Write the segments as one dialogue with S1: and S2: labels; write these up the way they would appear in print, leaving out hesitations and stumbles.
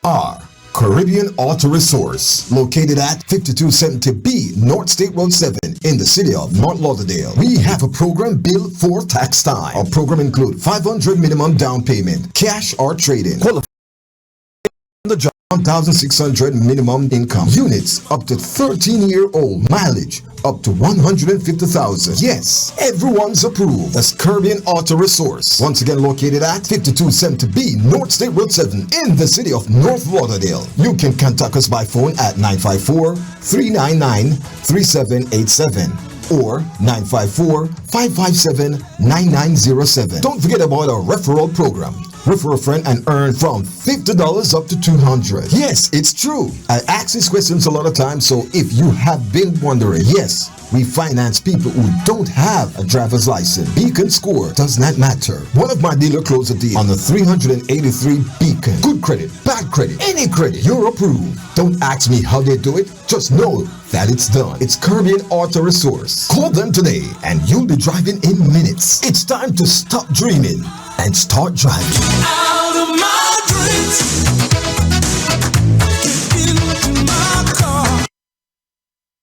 S1: CAR Caribbean Auto Resource, located at 5270B North State Road 7 in the city of North Lauderdale. We have a program built for tax time. Our program includes 500 minimum down payment, cash or trade-in. Qualify on the job, 1,600 minimum income. Units up to 13-year-old. Mileage up to 150,000. Yes, everyone's approved. That's Caribbean Auto Resource. Once again located at 5270B North State Road 7 in the city of North Lauderdale. You can contact us by phone at 954-399-3787 or 954-557-9907. Don't forget about our referral program. Refer a friend and earn from $50 up to $200. Yes, it's true. I ask these questions a lot of times, so if you have been wondering, yes, we finance people who don't have a driver's license. Beacon score does not matter. One of my dealer closed a deal on the 383 Beacon. Good credit, bad credit, any credit, you're approved. Don't ask me how they do it. Just know that it's done. It's Caribbean Auto Resource. Call them today and you'll be driving in minutes. It's time to stop dreaming and start driving.
S2: Out of my dreams, get into my car.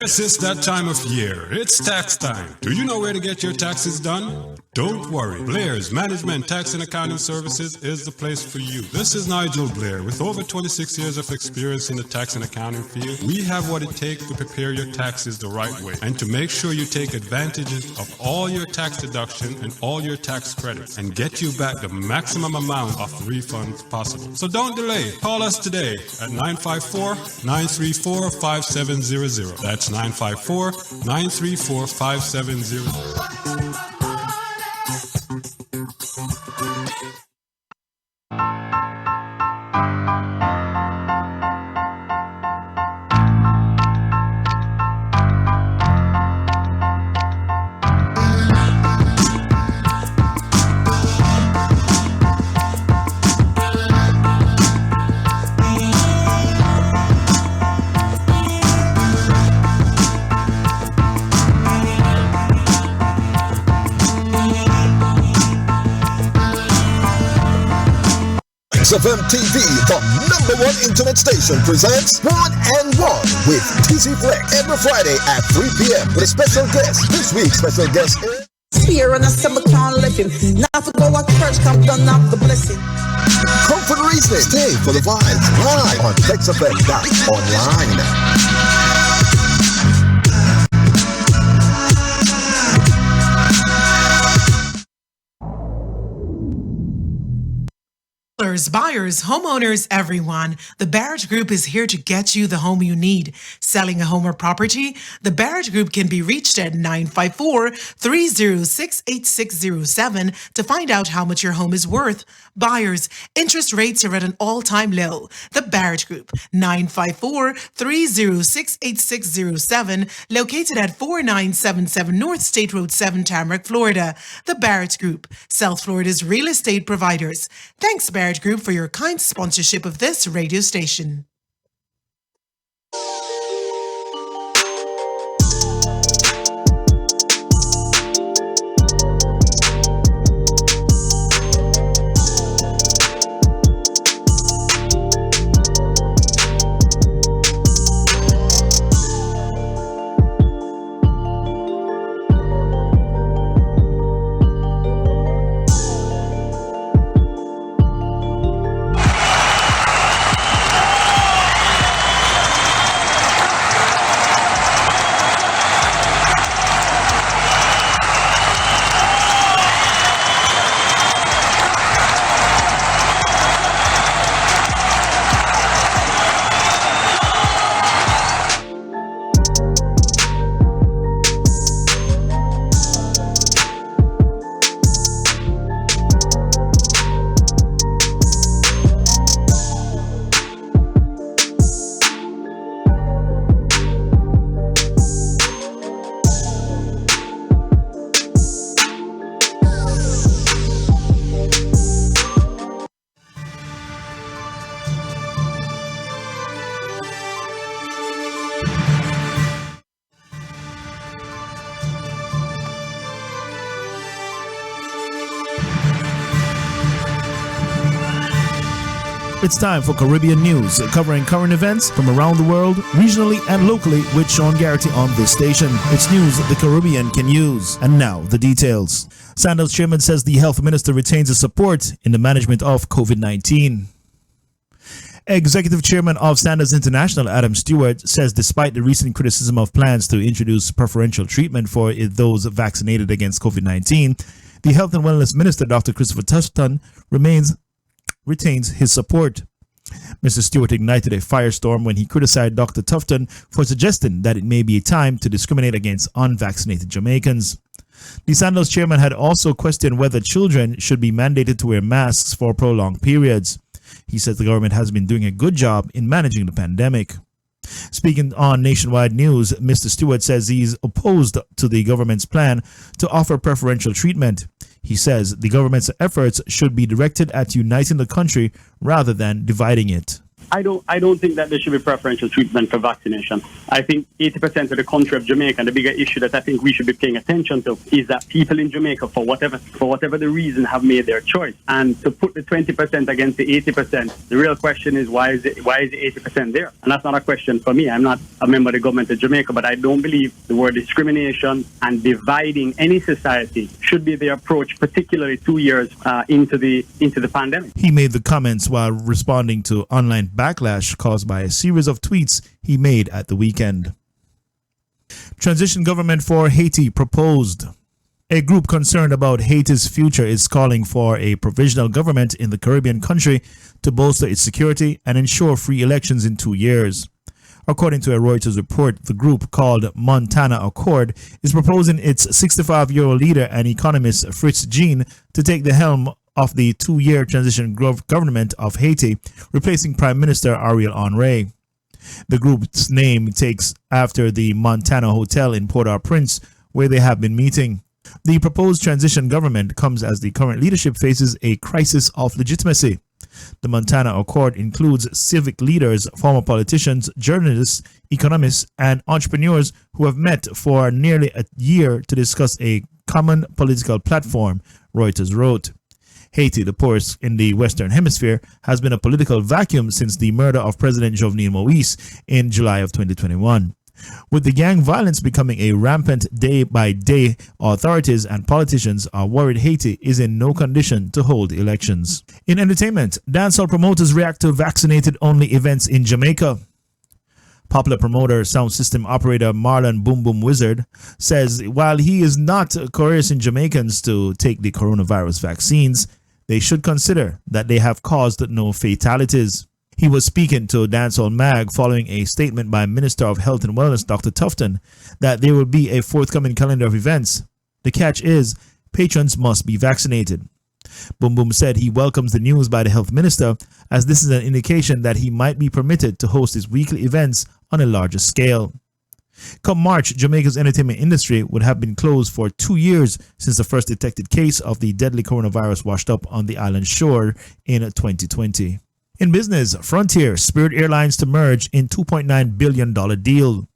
S3: Yes, it's that time of year. It's tax time. Do you know where to get your taxes done? Don't worry. Blair's Management Tax and Accounting Services is the place for you. This is Nigel Blair. With over 26 years of experience in the tax and accounting field, we have what it takes to prepare your taxes the right way and to make sure you take advantage of all your tax deduction and all your tax credits and get you back the maximum amount of refunds possible. So don't delay. Call us today at 954-934-5700. That's 954-934-5700.
S1: XFM TV, the #1 internet station, presents One and One with TC Flex every Friday at 3 p.m. with a special guest. This week's special guest is
S4: Spear and I said I can't let him. Now for go at church, come done up the blessing.
S1: Come for the reason. Stay for the vibes. Live on XFM.online.
S5: Buyers, homeowners, everyone, the Barrett Group is here to get you the home you need. Selling a home or property? The Barrett Group can be reached at 954-306-8607 to find out how much your home is worth. Buyers, interest rates are at an all-time low. The Barrett Group, 954-306-8607, located at 4977 North State Road 7, Tamarack, Florida. The Barrett Group, South Florida's real estate providers. Thanks, Barrett Group, for your kind sponsorship of this radio station.
S6: It's time for Caribbean News, covering current events from around the world, regionally and locally, with Sean Garrity on this station. It's news the Caribbean can use. And now, the details. Sandals chairman says the health minister retains his support in the management of COVID-19. Executive Chairman of Sandals International, Adam Stewart, says despite the recent criticism of plans to introduce preferential treatment for those vaccinated against COVID-19, the Health and Wellness Minister, Dr. Christopher Tufton, retains his support. Mr. Stewart ignited a firestorm when he criticized Dr. Tufton for suggesting that it may be a time to discriminate against unvaccinated Jamaicans. The Sandals chairman had also questioned whether children should be mandated to wear masks for prolonged periods. He says the government has been doing a good job in managing the pandemic. Speaking on Nationwide News, Mr. Stewart says he's opposed to the government's plan to offer preferential treatment. He says the government's efforts should be directed at uniting the country rather than dividing it.
S7: I don't think that there should be preferential treatment for vaccination. I think 80% of the country of Jamaica, and the bigger issue that I think we should be paying attention to, is that people in Jamaica, for whatever the reason, have made their choice. And to put the 20% against the 80%, the real question is why is the 80% there? And that's not a question for me. I'm not a member of the government of Jamaica, but I don't believe the word discrimination and dividing any society should be the approach, particularly 2 years into the pandemic.
S6: He made the comments while responding to online backlash caused by a series of tweets he made at the weekend. Transition government for Haiti proposed. A group concerned about Haiti's future is calling for a provisional government in the Caribbean country to bolster its security and ensure free elections in 2 years. According to a Reuters report, the group, called Montana Accord, is proposing its 65-year-old leader and economist Fritz Jean to take the helm of the 2-year transition government of Haiti, replacing Prime Minister Ariel Henry. The group's name takes after the Montana Hotel in Port-au-Prince, where they have been meeting. The proposed transition government comes as the current leadership faces a crisis of legitimacy. The Montana Accord includes civic leaders, former politicians, journalists, economists, and entrepreneurs who have met for nearly a year to discuss a common political platform, Reuters wrote. Haiti, the poorest in the Western Hemisphere, has been a political vacuum since the murder of President Jovenel Moïse in July of 2021. With the gang violence becoming a rampant day by day, authorities and politicians are worried Haiti is in no condition to hold elections. In entertainment, dancehall promoters react to vaccinated-only events in Jamaica. Popular promoter, sound system operator Marlon Boom Boom Wizard says while he is not coercing Jamaicans to take the coronavirus vaccines, they should consider that they have caused no fatalities. He was speaking to Dancehall Mag following a statement by Minister of Health and Wellness Dr. Tufton that there will be a forthcoming calendar of events. The catch is, patrons must be vaccinated. Boom Boom said he welcomes the news by the health minister, as this is an indication that he might be permitted to host his weekly events on a larger scale. Come March, Jamaica's entertainment industry would have been closed for 2 years since the first detected case of the deadly coronavirus washed up on the island shore in 2020. In business, Frontier, Spirit Airlines to merge in $2.9 billion deal.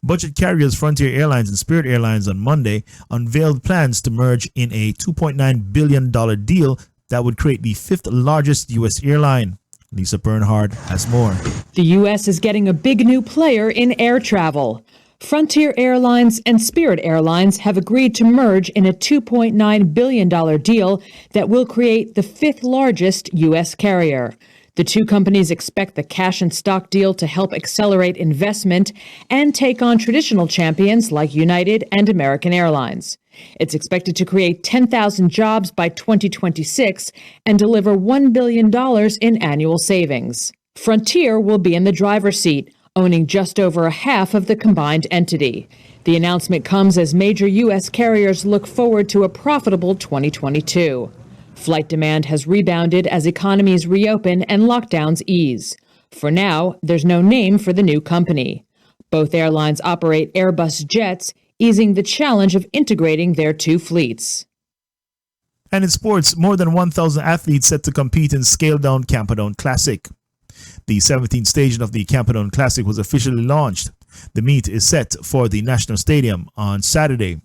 S6: Budget carriers Frontier Airlines and Spirit Airlines on Monday unveiled plans to merge in a $2.9 billion deal that would create the 5th largest U.S. airline. Lisa Bernhard has more.
S8: The U.S. is getting a big new player in air travel. Frontier Airlines and Spirit Airlines have agreed to merge in a $2.9 billion deal that will create the 5th largest U.S. carrier. The two companies expect the cash and stock deal to help accelerate investment and take on traditional champions like United and American Airlines. It's expected to create 10,000 jobs by 2026 and deliver $1 billion in annual savings. Frontier will be in the driver's seat, owning just over a half of the combined entity. The announcement comes as major U.S. carriers look forward to a profitable 2022. Flight demand has rebounded as economies reopen and lockdowns ease. For now, there's no name for the new company. Both airlines operate Airbus jets, easing the challenge of integrating their two fleets.
S6: And in sports, more than 1,000 athletes set to compete in scaled-down Camperdown Classic. The 17th stage of the Camperdown Classic was officially launched. The meet is set for the National Stadium on Saturday.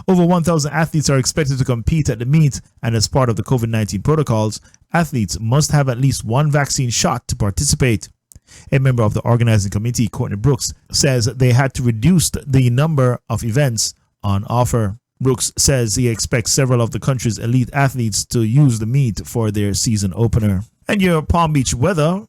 S6: Over 1,000 athletes are expected to compete at the meet, and as part of the COVID-19 protocols, athletes must have at least one vaccine shot to participate. A member of the organizing committee, Courtney Brooks, says they had to reduce the number of events on offer. Brooks says he expects several of the country's elite athletes to use the meet for their season opener. And your Palm Beach weather: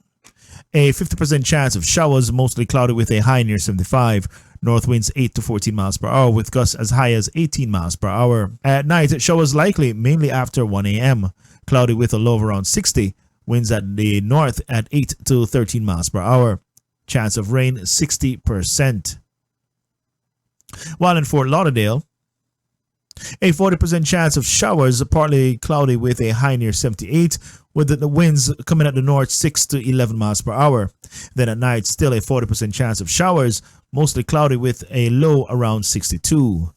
S6: a 50% chance of showers, mostly cloudy with a high near 75. North winds 8 to 14 miles per hour with gusts as high as 18 miles per hour. At night, showers likely mainly after 1 a.m. Cloudy with a low of around 60. Winds at the north at 8 to 13 miles per hour. Chance of rain 60%. While in Fort Lauderdale, a 40% chance of showers, partly cloudy with a high near 78, with the winds coming at the north 6 to 11 miles per hour. Then at night, still a 40% chance of showers, mostly cloudy with a low around 62.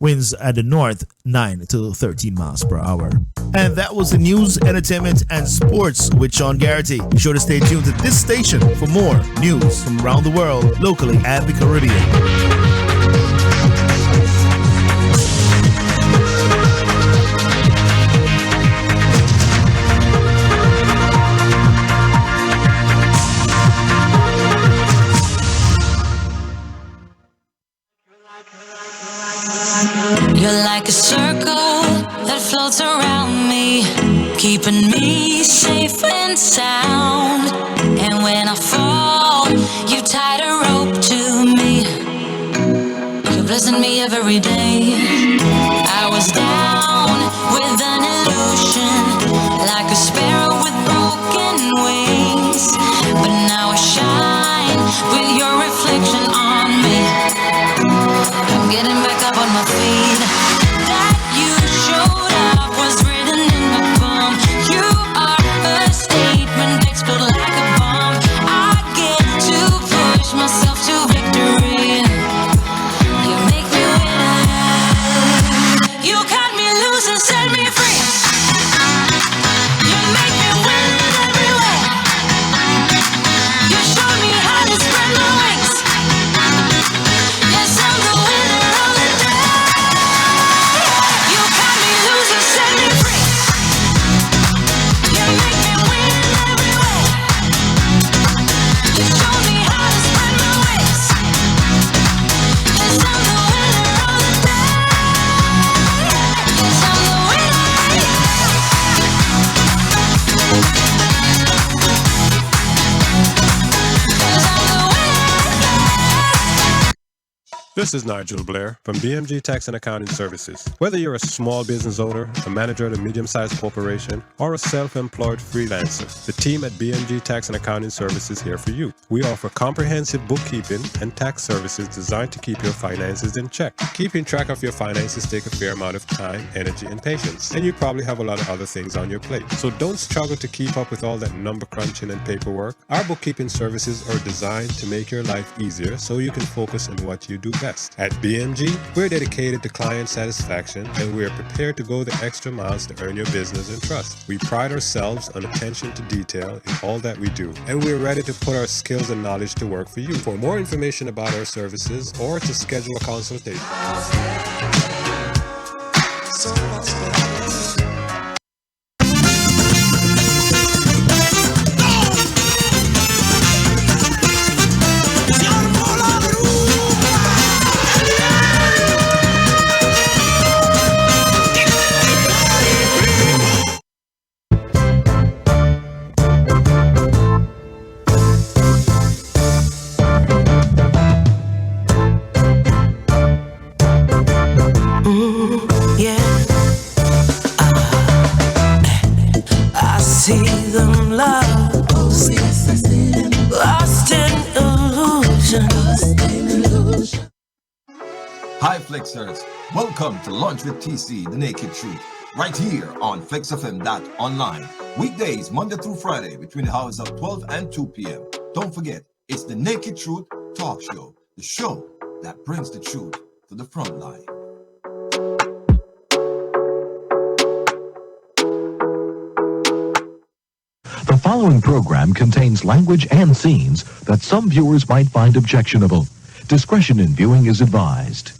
S6: Winds at the north 9 to 13 miles per hour. And that was the news, entertainment, and sports with Sean Garrity. Be sure to stay tuned to this station for more news from around the world, locally and the Caribbean.
S9: You're like a circle that floats around me, keeping me safe and sound. And when I fall, you tied a rope to me. You're blessing me every day. I was down with an illusion, like a sparrow with broken wings. But now I shine with your reflection on me. I'm getting back up on my feet. That you showed up was written in the palm. You are a statement, explode like a bomb. I get to push myself to victory. You make me win. You cut me loose and set me free. You make me win everywhere. You showed me how to spread my wings. Yes, I'm the winner of the day. You cut me loose and set me free. You make me win everywhere. You showed me how to spread my wings. Yes, I'm the winner of the day. Yes, I'm the winner. Yes, I'm the winner.
S10: This is Nigel Blair from BMG Tax and Accounting Services. Whether you're a small business owner, a manager at a medium-sized corporation, or a self-employed freelancer, the team at BMG Tax and Accounting Services is here for you. We offer comprehensive bookkeeping and tax services designed to keep your finances in check. Keeping track of your finances takes a fair amount of time, energy, and patience, and you probably have a lot of other things on your plate. So don't struggle to keep up with all that number crunching and paperwork. Our bookkeeping services are designed to make your life easier so you can focus on what you do best. At BMG, we're dedicated to client satisfaction, and we're prepared to go the extra miles to earn your business and trust. We pride ourselves on attention to detail in all that we do, and we're ready to put our skills and knowledge to work for you. For more information about our services or to schedule a consultation,
S2: I see them lost, lost in illusion.
S1: Hi Flexers, welcome to Lunch with TC, The Naked Truth, right here on FlexFM.online. Weekdays, Monday through Friday, between the hours of 12 and 2 p.m. Don't forget, it's The Naked Truth Talk Show, the show that brings the truth to the front line.
S11: The following program contains language and scenes that some viewers might find objectionable. Discretion in viewing is advised.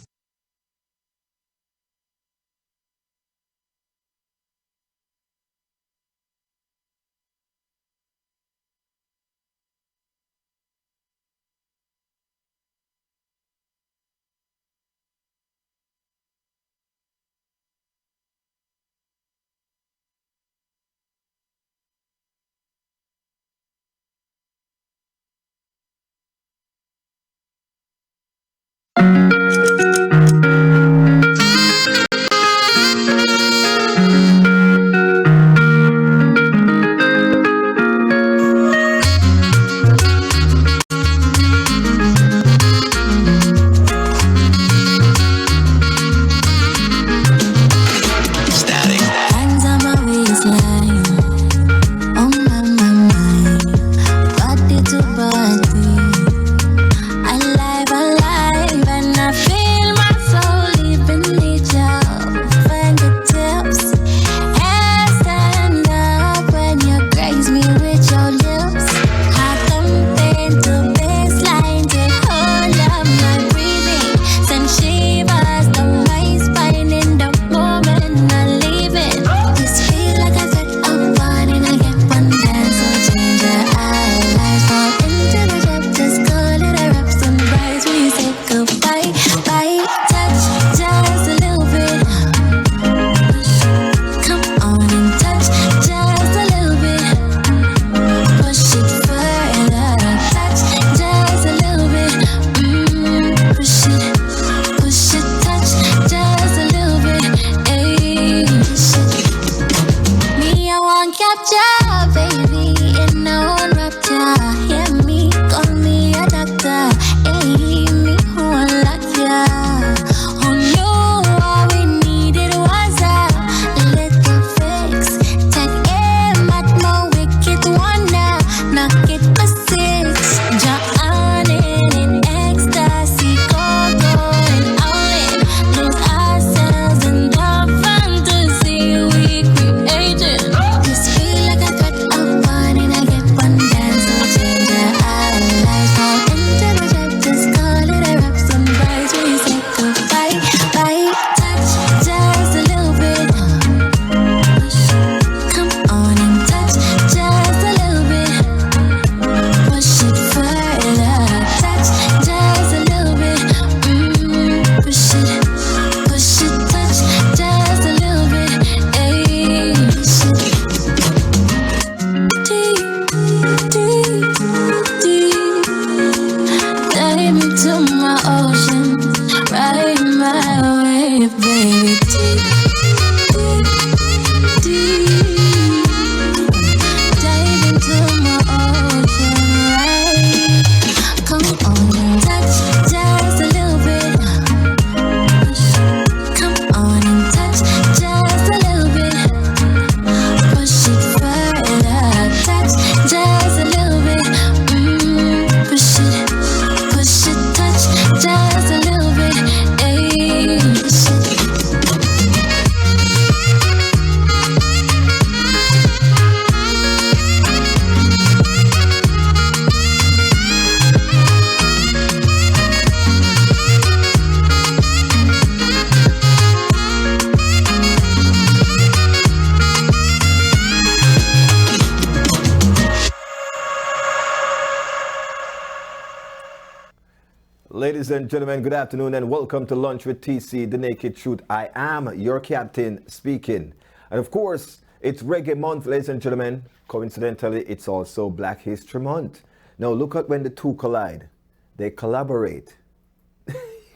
S1: Ladies and gentlemen, good afternoon and welcome to Lunch with TC, The Naked Truth. I am your captain speaking. And of course, it's Reggae Month, ladies and gentlemen. Coincidentally, it's also Black History Month. Now look at when the two collide. They collaborate.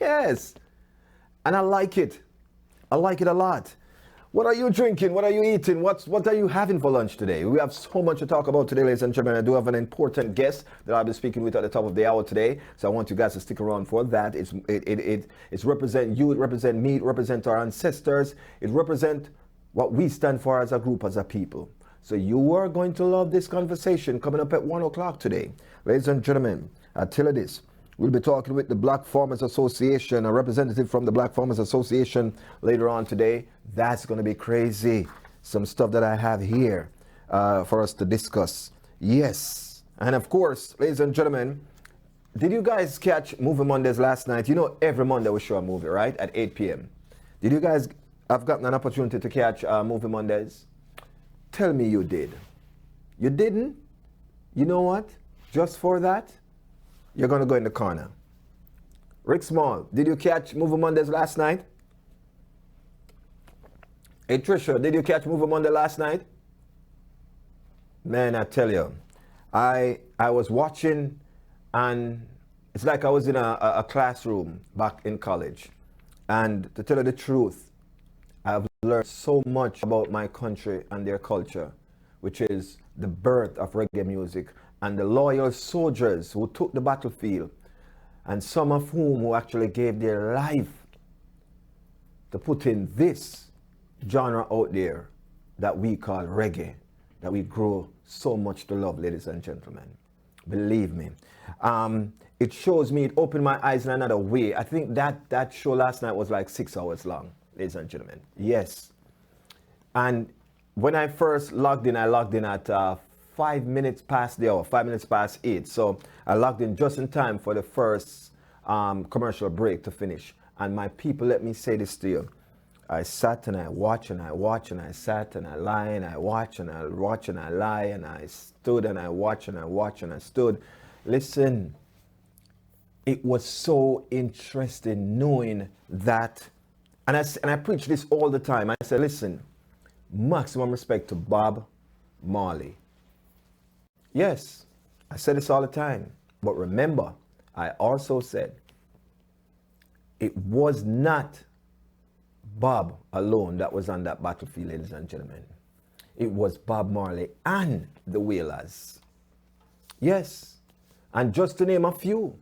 S1: Yes. And I like it. I like it a lot. What are you drinking? What are you eating? What are you having for lunch today? We have so much to talk about today, ladies and gentlemen. I do have an important guest that I'll be speaking with at the top of the hour today. So I want you guys to stick around for that. It's represent you, it represent me, it represent our ancestors, it represent what we stand for as a group, as a people. So you are going to love this conversation coming up at 1 o'clock today. Ladies and gentlemen, I tell you this. We'll be talking with the Black Farmers Association, a representative from the Black Farmers Association later on today. That's going to be crazy. Some stuff that I have here for us to discuss. Yes. And of course, ladies and gentlemen, did you guys catch Movie Mondays last night? You know, every Monday we show a movie, right? At 8 p.m. Did you guys have gotten an opportunity to catch Movie Mondays? Tell me you did. You didn't? You know what? Just for that, you're going to go in the corner. Rick Small, did you catch Movie Mondays last night? Hey Trisha, did you catch Movie Monday last night? Man, I tell you, I was watching and it's like I was in a classroom back in college. And to tell you the truth, I've learned so much about my country and their culture, which is the birth of reggae music and the loyal soldiers who took the battlefield, and some of whom who actually gave their life to put in this genre out there that we call reggae, that we grow so much to love, ladies and gentlemen. Believe me. It shows me, it opened my eyes in another way. I think that show last night was like 6 hours long, ladies and gentlemen. Yes. And when I first logged in, I logged in at 5 minutes past the hour, 5 minutes past 8. So I logged in just in time for the first commercial break to finish. And my people, let me say this to you. I sat and I watched and I watched and I sat and I lie and I watch and I watch and I lie and I stood and I watched and I watched and I stood. Listen, it was so interesting knowing that, and I preach this all the time. I said, listen, maximum respect to Bob Marley. Yes, I say this all the time, but remember, I also said it was not Bob alone that was on that battlefield, ladies and gentlemen. It was Bob Marley and the Wailers. Yes, and just to name a few,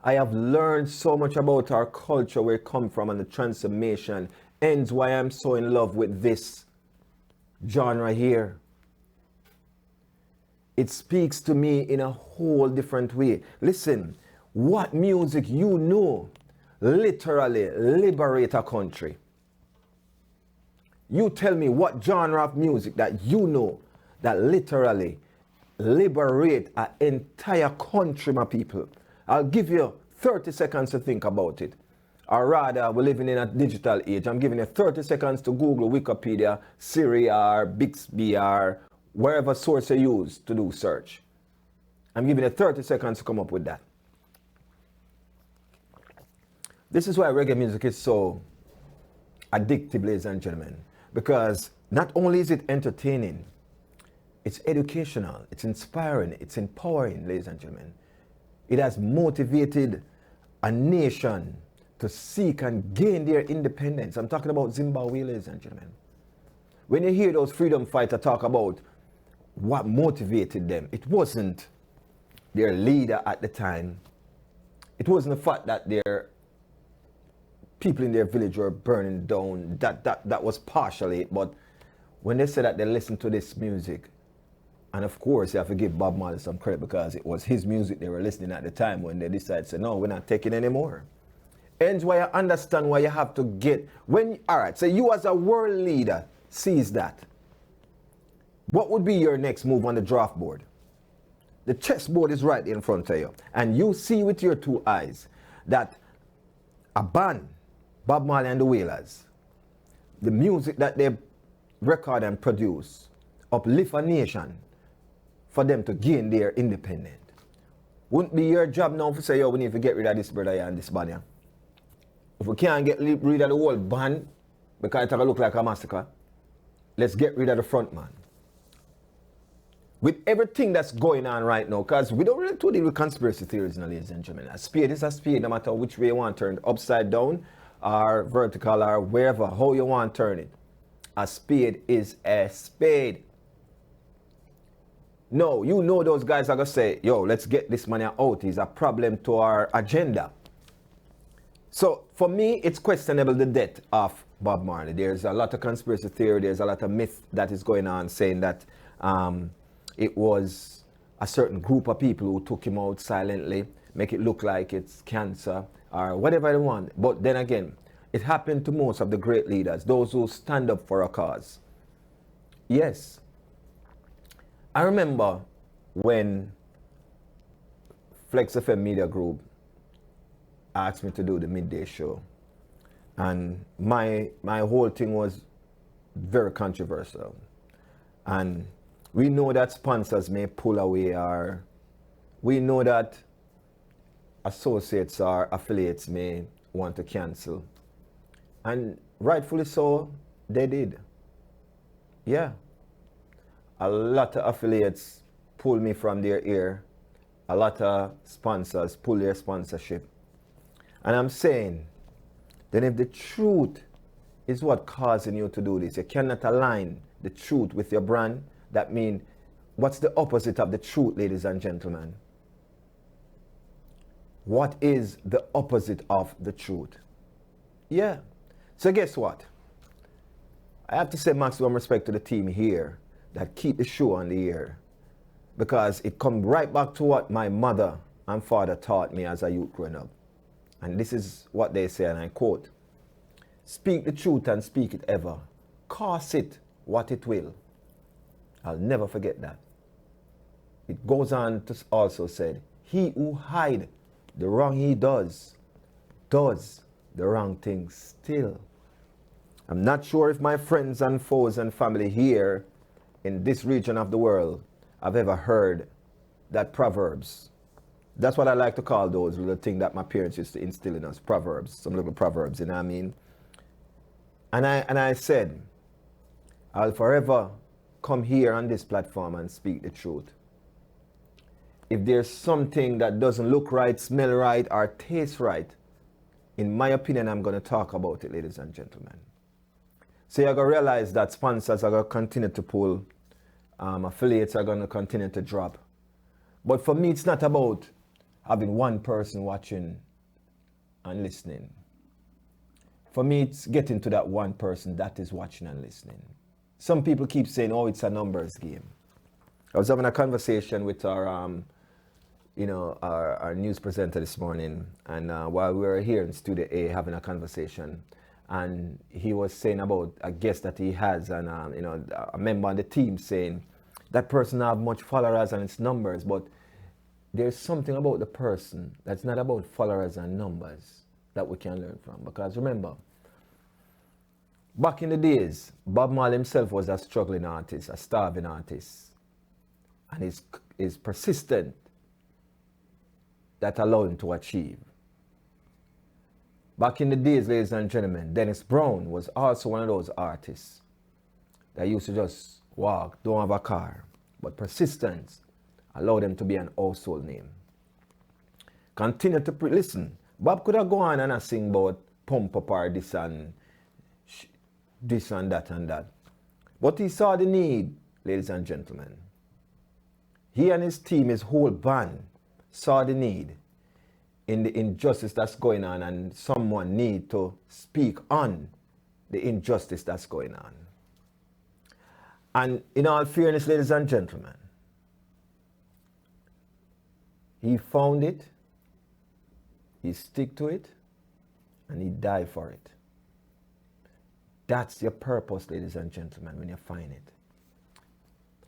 S1: I have learned so much about our culture, where it comes from, and the transformation, ends why I'm so in love with this genre here. It speaks to me in a whole different way. Listen, what music you know literally liberate a country? You tell me what genre of music that you know that literally liberate an entire country, my people. I'll give you 30 seconds to think about it. Or rather, we're living in a digital age. I'm giving you 30 seconds to Google, Wikipedia, Siri, or Bixby, or wherever source you use to do search. I'm giving you 30 seconds to come up with that. This is why reggae music is so addictive, ladies and gentlemen. Because not only is it entertaining, it's educational, it's inspiring, it's empowering, ladies and gentlemen. It has motivated a nation to seek and gain their independence. I'm talking about Zimbabwe, ladies and gentlemen. When you hear those freedom fighters talk about what motivated them, it wasn't their leader at the time. It wasn't the fact that their people in their village were burning down. That was partially it. But when they said that they listened to this music, and of course you have to give Bob Marley some credit, because it was his music they were listening at the time when they decided to say, no, we're not taking anymore. Hence why I understand why you have to get, alright, so you as a world leader sees that. What would be your next move on the draft board? The chessboard is right in front of you. And you see with your two eyes that a band, Bob Marley and the Wailers, the music that they record and produce, uplift a nation for them to gain their independence. Wouldn't be your job now to say, yo, we need to get rid of this brother here and this band here. If we can't get rid of the whole band, because it's going to look like a massacre, let's get rid of the front man. With everything that's going on right now, because we don't really deal with conspiracy theories, ladies and gentlemen. A spade is a spade, no matter which way you want to turn it, upside down, or vertical, or wherever, how you want to turn it. A spade is a spade. No, you know those guys are going to say, yo, let's get this money out. It's a problem to our agenda. So, for me, it's questionable the death of Bob Marley. There's a lot of conspiracy theory. There's a lot of myth that is going on saying that it was a certain group of people who took him out silently, make it look like it's cancer or whatever they want. But then again, it happened to most of the great leaders, those who stand up for a cause. Yes. I remember when Flex FM Media Group asked me to do the midday show, and my whole thing was very controversial. And we know that sponsors may pull away, or we know that associates or affiliates may want to cancel. And rightfully so, they did. Yeah. A lot of affiliates pull me from their ear. A lot of sponsors pull their sponsorship. And I'm saying, then if the truth is what causing you to do this, you cannot align the truth with your brand. That means, what's the opposite of the truth, ladies and gentlemen? What is the opposite of the truth? Yeah. So guess what? I have to say maximum respect to the team here that keep the show on the air, because it comes right back to what my mother and father taught me as a youth growing up. And this is what they say, and I quote, "Speak the truth and speak it ever. Cost it what it will." I'll never forget that. It goes on to also said, "He who hide the wrong he does the wrong thing still." I'm not sure if my friends and foes and family here in this region of the world have ever heard that proverbs. That's what I like to call those little things that my parents used to instill in us, proverbs, some little proverbs, you know what I mean? And I said, I'll forever come here on this platform and speak the truth. If there's something that doesn't look right, smell right, or taste right, in my opinion, I'm going to talk about it, ladies and gentlemen. So you're going to realize that sponsors are going to continue to pull, affiliates are going to continue to drop. But for me, it's not about having one person watching and listening. For me, it's getting to that one person that is watching and listening. Some people keep saying, oh, it's a numbers game. I was having a conversation with our news presenter this morning, and while we were here in Studio A having a conversation, and he was saying about a guest that he has, and a member on the team saying that person have much followers and it's numbers, but there's something about the person that's not about followers and numbers that we can learn from. Because remember, back in the days, Bob Marley himself was a struggling artist, a starving artist, and his persistent that allowed him to achieve. Back in the days, ladies and gentlemen, Dennis Brown was also one of those artists that used to just walk, don't have a car, but persistence allowed them to be an household name. Continue to listen. Bob could have gone and sing about pump up or this and that and that. But he saw the need, ladies and gentlemen. He and his team, his whole band, saw the need in the injustice that's going on, and someone need to speak on the injustice that's going on. And in all fairness, ladies and gentlemen, he found it, he stick to it, and he died for it. That's your purpose, ladies and gentlemen, when you find it.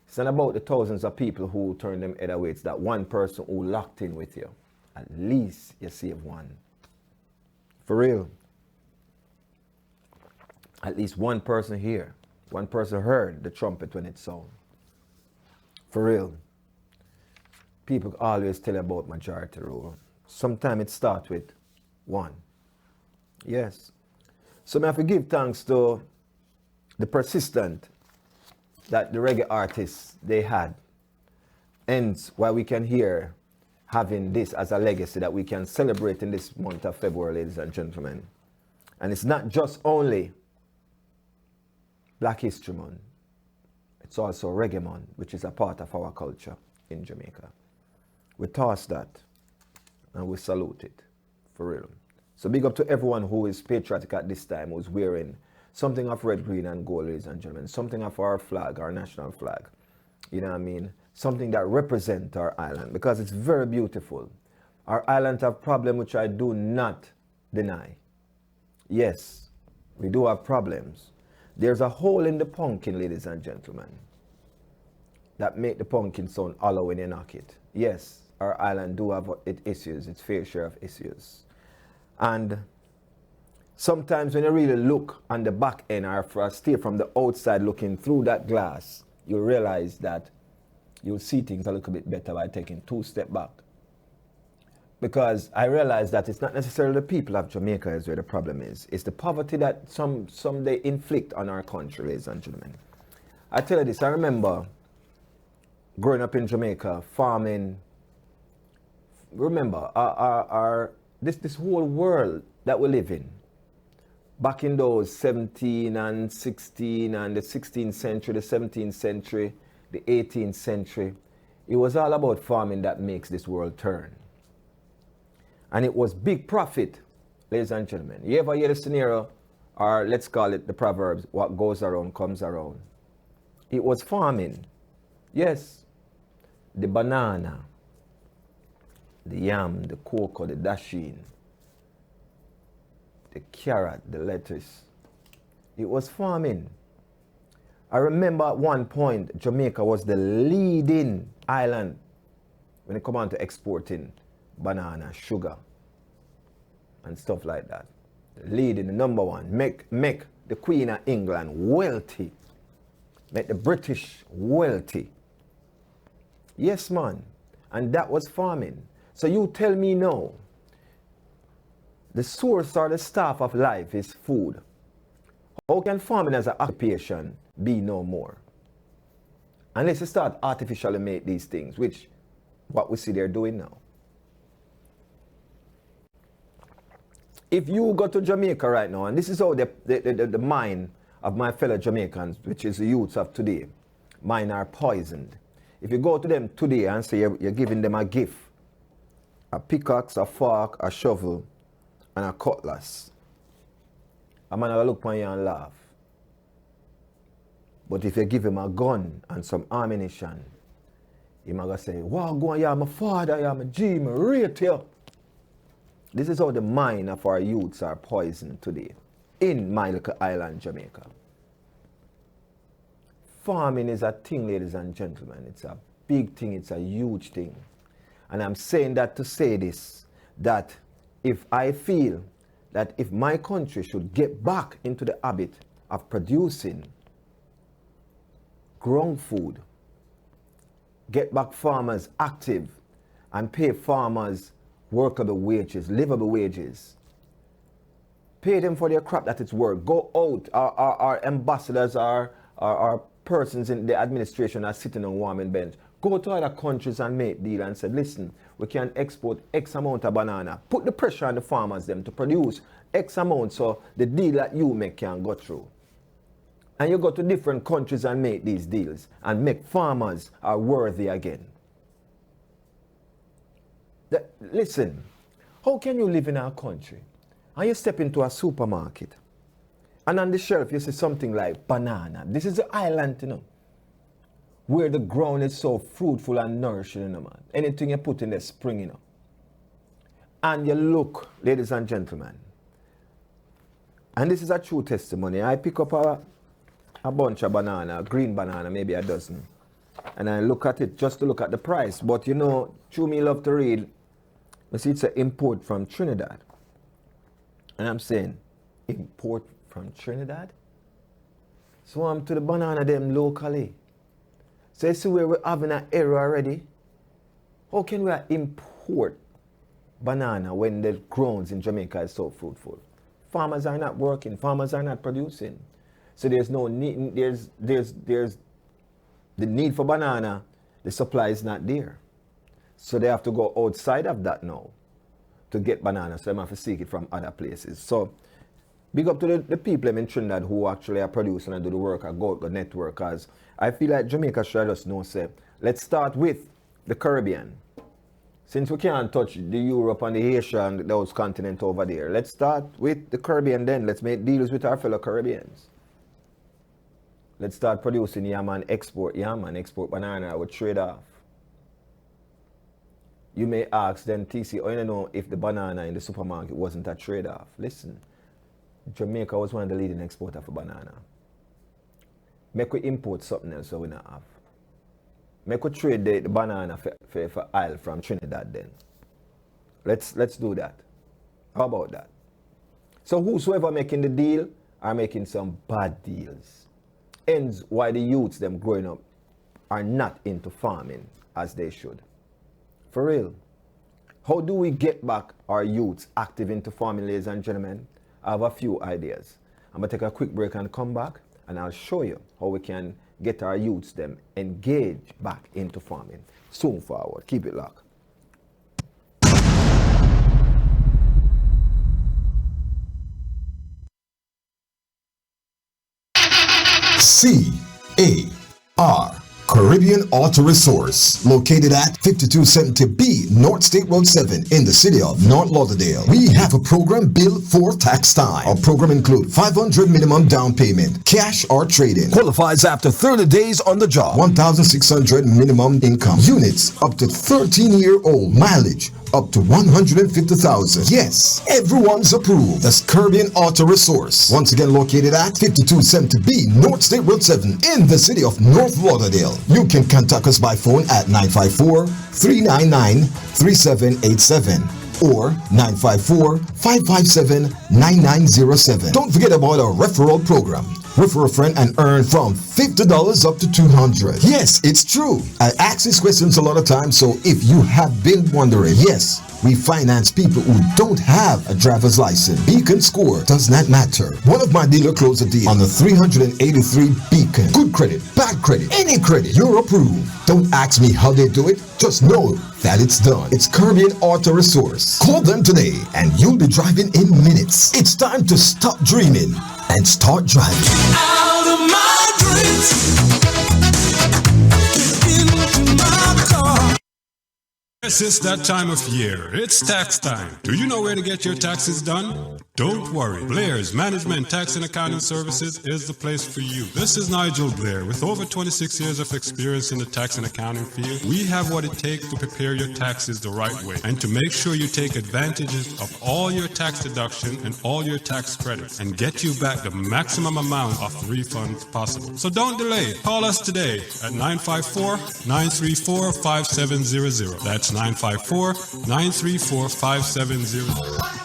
S1: It's not about the thousands of people who turn them head away. It's that one person who locked in with you. At least you save one. For real. At least one person here. One person heard the trumpet when it sounded. For real.
S12: people always tell about majority rule. Sometimes it starts with one. Yes. So I have to give thanks to the persistent that the reggae artists they had. Hence why we can hear having this as a legacy that we can celebrate in this month of February, ladies and gentlemen. And it's not just only Black History Month. It's also Reggae Month, which is a part of our culture in Jamaica. We toss that and we salute it, for real. So big up to everyone who is patriotic at this time, who's wearing something of red, green, and gold, ladies and gentlemen. Something of our flag, our national flag. You know what I mean? Something that represents our island, because it's very beautiful. Our island have problems which I do not deny. Yes, we do have problems. There's a hole in the pumpkin, ladies and gentlemen, that make the pumpkin sound hollow when you knock it. Yes, our island do have its issues, its fair share of issues. And sometimes when you really look on the back end, or stay from the outside looking through that glass, you realize that you'll see things a little bit better by taking 2 steps back. Because I realize that it's not necessarily the people of Jamaica is where the problem is. It's the poverty that some they inflict on our country, ladies and gentlemen. I tell you this, I remember growing up in Jamaica, farming. Remember, this whole world that we live in, back in those 17 and 16 and the 16th century, the 17th century, the 18th century, it was all about farming that makes this world turn. And it was big profit, ladies and gentlemen. You ever hear the scenario, or let's call it the proverbs, what goes around comes around? It was farming. Yes, the banana, the yam, the cocoa, the dasheen, the carrot, the lettuce. It was farming. I remember at one point, Jamaica was the leading island when it come on to exporting banana, sugar, and stuff like that. Leading, the number one. Make the Queen of England wealthy. Make the British wealthy. Yes, man. And that was farming. So you tell me now, the source or the staff of life is food. How can farming as an occupation be no more? Unless you start artificially make these things, which what we see they're doing now. If you go to Jamaica right now, and this is how the mind of my fellow Jamaicans, which is the youths of today, mine are poisoned. If you go to them today and say you're giving them a gift, a pickaxe, a fork, a shovel, and a cutlass, a man will look upon you and laugh. But if you give him a gun and some ammunition, he might say, wow, go on, you're my father, you're my G, my rate you. This is how the mind of our youths are poisoned today in my little island, Jamaica. Farming is a thing, ladies and gentlemen. It's a big thing, it's a huge thing. And I'm saying that to say this, that if I feel that if my country should get back into the habit of producing grown food, get back farmers active and pay farmers workable wages, livable wages, pay them for their crop that it's worth, go out, our ambassadors, our persons in the administration are sitting on warming bench, go to other countries and make deal and say, listen, we can export X amount of banana. Put the pressure on the farmers them to produce X amount so the deal that you make can go through. And you go to different countries and make these deals and make farmers are worthy again. Listen, how can you live in our country and you step into a supermarket and on the shelf you see something like banana? This is the island, you know, where the ground is so fruitful and nourishing, you know, man. Anything you put in there spring, you know. And you look, ladies and gentlemen, and this is a true testimony. I pick up a bunch of banana, green banana, maybe a dozen, and I look at it just to look at the price. But you know, true me love to read, I see it's an import from Trinidad. And I'm saying, import from Trinidad? So I'm to the banana them locally. So you see where we're having an error already? How can we import banana when the grounds in Jamaica is so fruitful? Farmers are not working, farmers are not producing. So there's no need, there's the need for banana, the supply is not there. So they have to go outside of that now to get banana, so they have to seek it from other places. So big up to the people in Trinidad who actually are producing and do the work at Go Network, because I feel like Jamaica should just know, say, let's start with the Caribbean. Since we can't touch the Europe and the Asia and those continents over there, let's start with the Caribbean then. Let's make deals with our fellow Caribbeans. Let's start producing yam and export banana, I would trade off. You may ask then, TC, I don't know if the banana in the supermarket wasn't a trade-off. Listen, Jamaica was one of the leading exporters for banana. Make we import something else so we not have. Make we trade the banana for oil from Trinidad then. Let's do that. How about that? So whosoever making the deal are making some bad deals. Hence why the youths them growing up are not into farming as they should. For real. How do we get back our youths active into farming, ladies and gentlemen? I have a few ideas. I'm going to take a quick break and come back, and I'll show you how we can get our youths them engaged back into farming. Soon forward. Keep it locked.
S1: CAR Caribbean Auto Resource, located at 5270B North State Road 7 in the city of North Lauderdale. We have a program built for tax time. Our program includes $500 minimum down payment, cash or trade-in. Qualifies after 30 days on the job. $1,600 minimum income. Units up to 13-year-old. Mileage up to 150,000. Yes, everyone's approved. That's Caribbean Auto Resource. Once again located at 5270B North State Road 7 in the city of North Lauderdale. You can contact us by phone at 954-399-3787 or 954-557-9907. Don't forget about our referral program. Refer a friend and earn from $50 up to $200. Yes, it's true. I ask these questions a lot of times, so if you have been wondering, yes, we finance people who don't have a driver's license. Beacon score does not matter. One of my dealer closed a deal on the 383 Beacon. Good credit, bad credit, any credit, you're approved. Don't ask me how they do it, just know that it's done. It's Caribbean Auto Resource. Call them today and you'll be driving in minutes. It's time to stop dreaming and start driving.
S2: Out of my dreams, into my car.
S3: Yes, it's that time of year. It's tax time. Do you know where to get your taxes done? Don't worry. Blair's Management Tax and Accounting Services is the place for you. This is Nigel Blair. With over 26 years of experience in the tax and accounting field, we have what it takes to prepare your taxes the right way and to make sure you take advantages of all your tax deduction and all your tax credits and get you back the maximum amount of refunds possible. So don't delay. Call us today at 954-934-5700. That's 954-934-5700.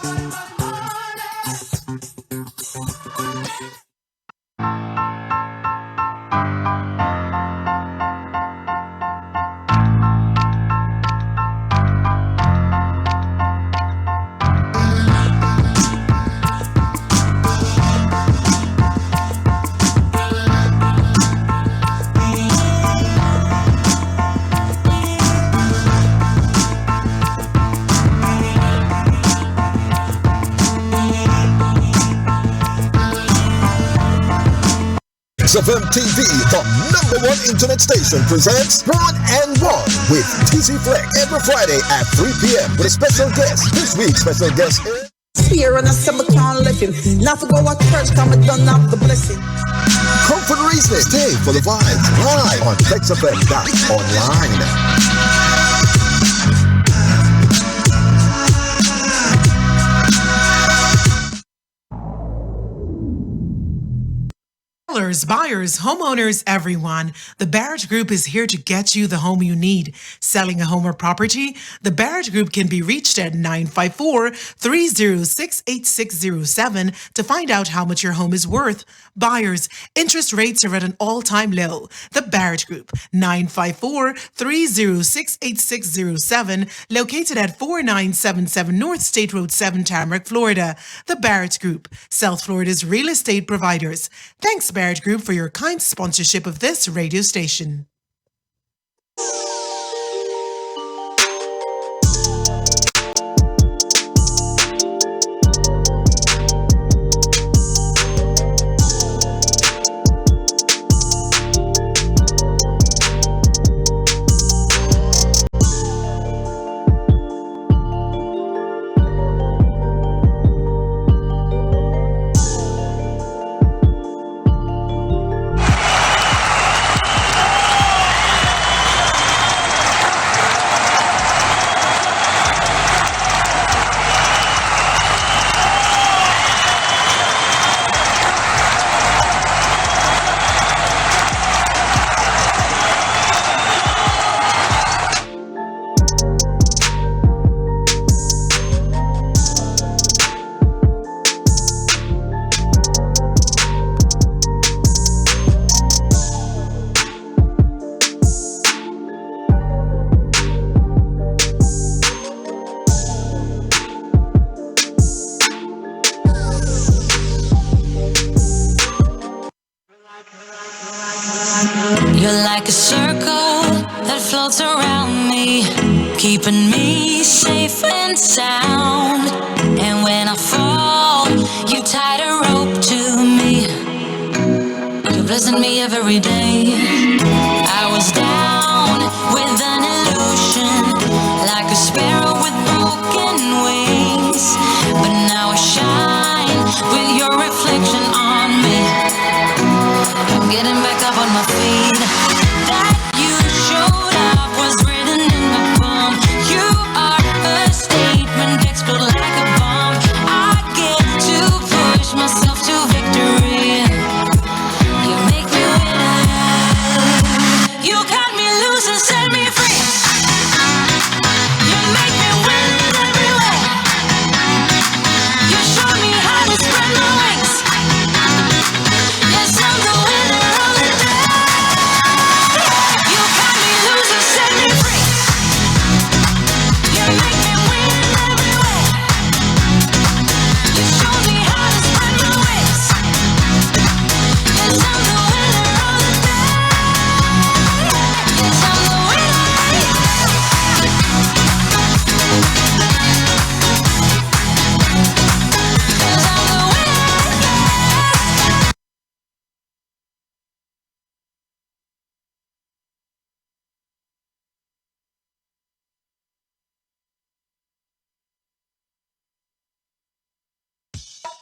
S1: XFM TV, the #1 internet station, presents 1 and 1 with TC Flex every Friday at 3 p.m. with a special guest. This week's special guest is
S4: Fear and I said I can't let him. Not to go to church, come and done up the blessing.
S1: Come for the reason. Stay for the vibes. Live on XFM.online.
S5: Sellers, buyers, homeowners, everyone, the Barrett Group is here to get you the home you need. Selling a home or property? The Barrett Group can be reached at 954-306-8607 to find out how much your home is worth. Buyers, interest rates are at an all-time low. The Barrett Group, 954-306-8607, located at 4977 North State Road 7, Tamarack, Florida. The Barrett Group, South Florida's real estate providers. Thanks, Barrett Group, for your kind sponsorship of this radio station.
S9: You're like a circle that floats around me, keeping me safe and sound. And when I fall, you tied a rope to me. You're blessing me every day. I was down with an illusion, like a sparrow with broken wings. But now I shine with your reflection on me. I'm getting back up on my feet. That you showed up was written in the palm. You are a statement, explode like a bomb. I get to push myself to victory. You make me win. You cut me loose and set me free. You make me win every way. You show me how to spread my wings. Yes, I'm the winner of the day. You cut me loose and set me free. You make me win every way. You show me how to spread my wings. Yes, I'm the winner of the day. Yes, I'm the winner. Yes, I'm the winner.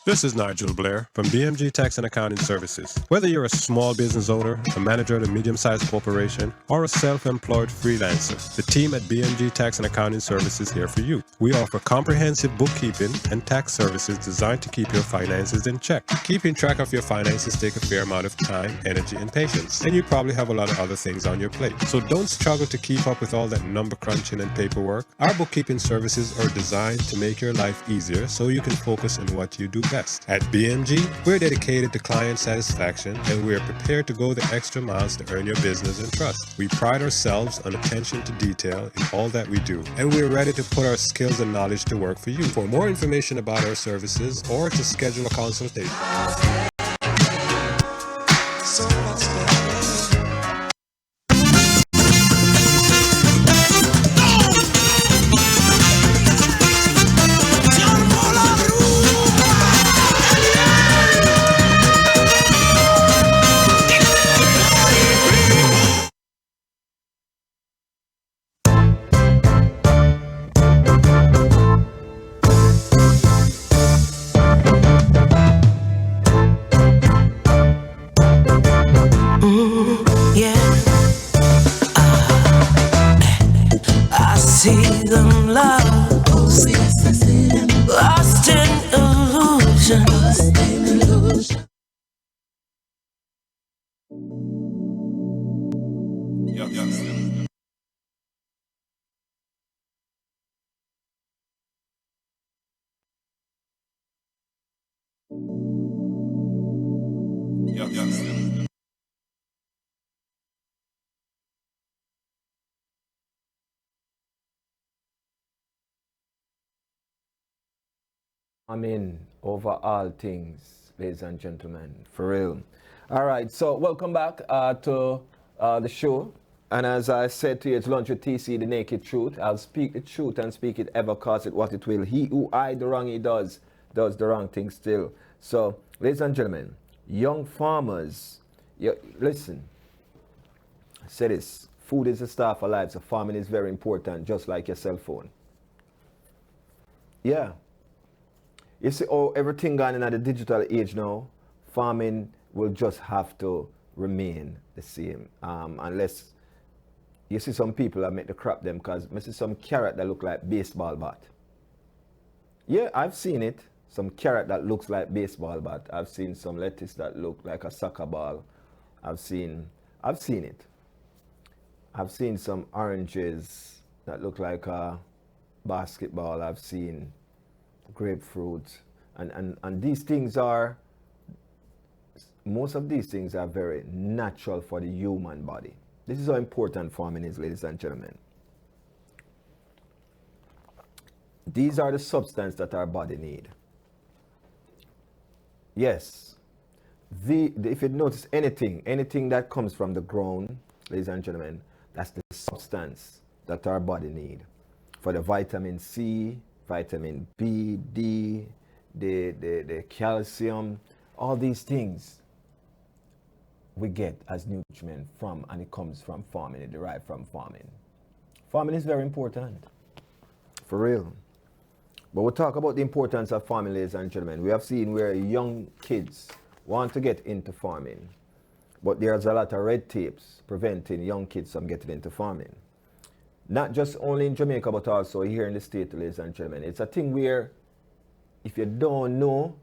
S10: This is Nigel Blair from BMG Tax and Accounting Services. Whether you're a small business owner, a manager at a medium-sized corporation, or a self-employed freelancer, the team at BMG Tax and Accounting Services is here for you. We offer comprehensive bookkeeping and tax services designed to keep your finances in check. Keeping track of your finances takes a fair amount of time, energy, and patience, and you probably have a lot of other things on your plate. So don't struggle to keep up with all that number crunching and paperwork. Our bookkeeping services are designed to make your life easier so you can focus on what you do best. At BMG, we're dedicated to client satisfaction, and we're prepared to go the extra miles to earn your business and trust. We pride ourselves on attention to detail in all that we do, and we're ready to put our skills and knowledge to work for you. For more information about our services or to schedule a consultation,
S2: see them lost, lost in illusion.
S12: Over all things, ladies and gentlemen, for real. All right, so welcome back to the show. And as I said to you, it's Lunch with TC, the naked truth. I'll speak the truth and speak it ever, cause it what it will. He who hide the wrong he does the wrong thing still. So, ladies and gentlemen, young farmers, listen, I say this, food is the star for life, so farming is very important, just like your cell phone. Yeah. You see, everything gone in the digital age now, farming will just have to remain the same. Unless you see some people that make the crop them, because I see some carrot that look like baseball bat. Yeah, I've seen it. Some carrot that looks like baseball bat. I've seen some lettuce that look like a soccer ball. I've seen it. I've seen some oranges that look like a basketball. I've seen grapefruit, and these things are, most of these things are very natural for the human body. This is how important farming is, ladies and gentlemen. These are the substances that our body need. Yes, if you notice anything that comes from the ground, ladies and gentlemen, that's the substance that our body need for the vitamin C, vitamin B, D, the calcium, all these things we get as nutriment from, and it comes from farming, it derived from farming. Farming is very important, for real. But we'll talk about the importance of farming, ladies and gentlemen. We have seen where young kids want to get into farming, but there's a lot of red tapes preventing young kids from getting into farming. Not just only in Jamaica, but also here in the state, ladies and gentlemen. It's a thing where if you don't know,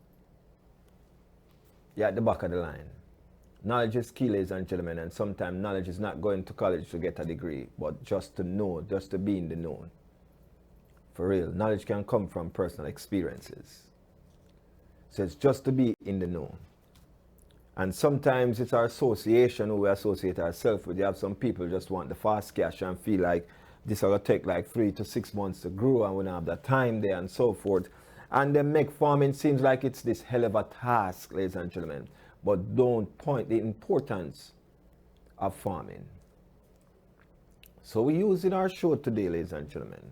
S12: you're at the back of the line. Knowledge is key, ladies and gentlemen, and sometimes knowledge is not going to college to get a degree, but just to know, just to be in the know. For real, knowledge can come from personal experiences. So it's just to be in the know. And sometimes it's our association who we associate ourselves with. You have some people just want the fast cash and feel like this will take like 3 to 6 months to grow, and we don't have the time there and so forth. And they make farming seems like it's this hell of a task, ladies and gentlemen. But don't point the importance of farming. So we use in our show today, ladies and gentlemen,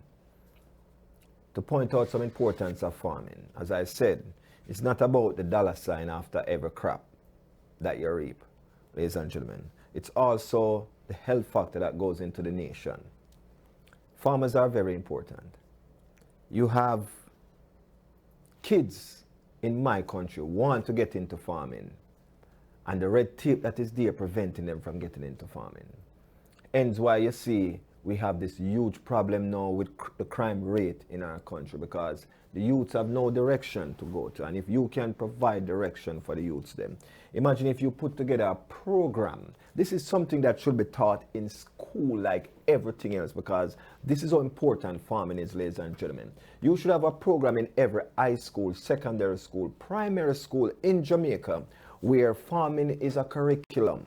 S12: to point out some importance of farming. As I said, it's not about the dollar sign after every crop that you reap, ladies and gentlemen. It's also the health factor that goes into the nation. Farmers are very important. You have kids in my country want to get into farming, and the red tape that is there preventing them from getting into farming. Hence why you see we have this huge problem now with the crime rate in our country, because the youths have no direction to go to. And if you can provide direction for the youths then, imagine if you put together a program. This is something that should be taught in school like everything else, because this is how important farming is, ladies and gentlemen. You should have a program in every high school, secondary school, primary school in Jamaica where farming is a curriculum.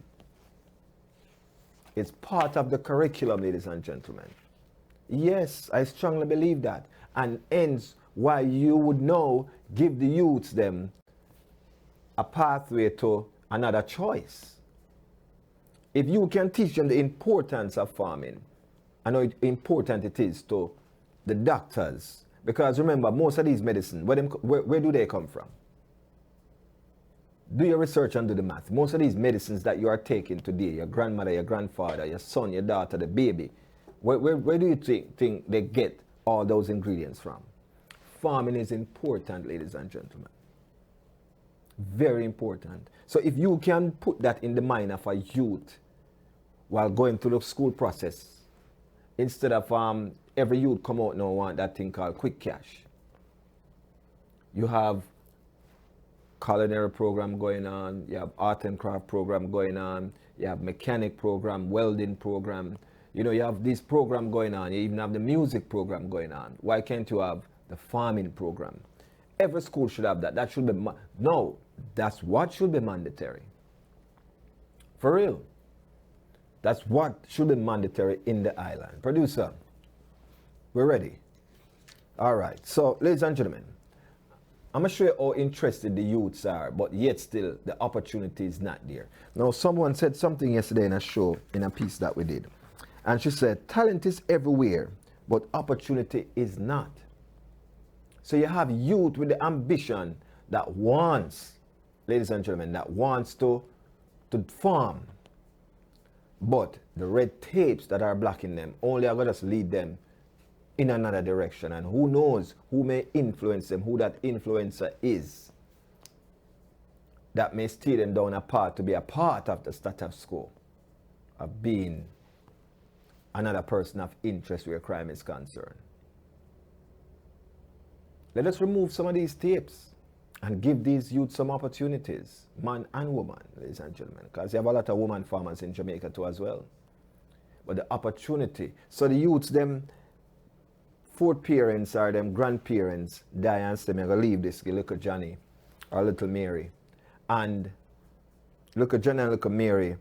S12: It's part of the curriculum, ladies and gentlemen. Yes, I strongly believe that. And hence why you would now give the youths them a pathway to another choice. If you can teach them the importance of farming, and how important it is to the doctors, because remember, most of these medicines, where do they come from? Do your research and do the math. Most of these medicines that you are taking today, your grandmother, your grandfather, your son, your daughter, the baby, where do you think they get all those ingredients from? Farming is important, ladies and gentlemen. Very important. So if you can put that in the mind of a youth while going through the school process, instead of every youth come out now want that thing called quick cash. You have culinary program going on, you have art and craft program going on, you have mechanic program, welding program, you know, you have this program going on, you even have the music program going on. Why can't you have the farming program? Every school should have that. That should be, no, that's what should be mandatory. For real. That's what should be mandatory in the island. Producer, we're ready. All right. So, ladies and gentlemen, I'm going to show you how interested the youths are, but yet still the opportunity is not there. Now, someone said something yesterday in a show, in a piece that we did. And she said, talent is everywhere, but opportunity is not. So you have youth with the ambition that wants, ladies and gentlemen, that wants to farm. But the red tapes that are blocking them only are going to lead them in another direction. And who knows who may influence them, who that influencer is. That may steer them down a path to be a part of the status quo of being another person of interest where crime is concerned. Let us remove some of these tapes and give these youth some opportunities, man and woman, ladies and gentlemen, because you have a lot of woman farmers in Jamaica too as well. But the opportunity, so the youths, them fourth parents or them grandparents die and say, I'm going to leave this little Johnny or little Mary. And little Johnny and little Mary,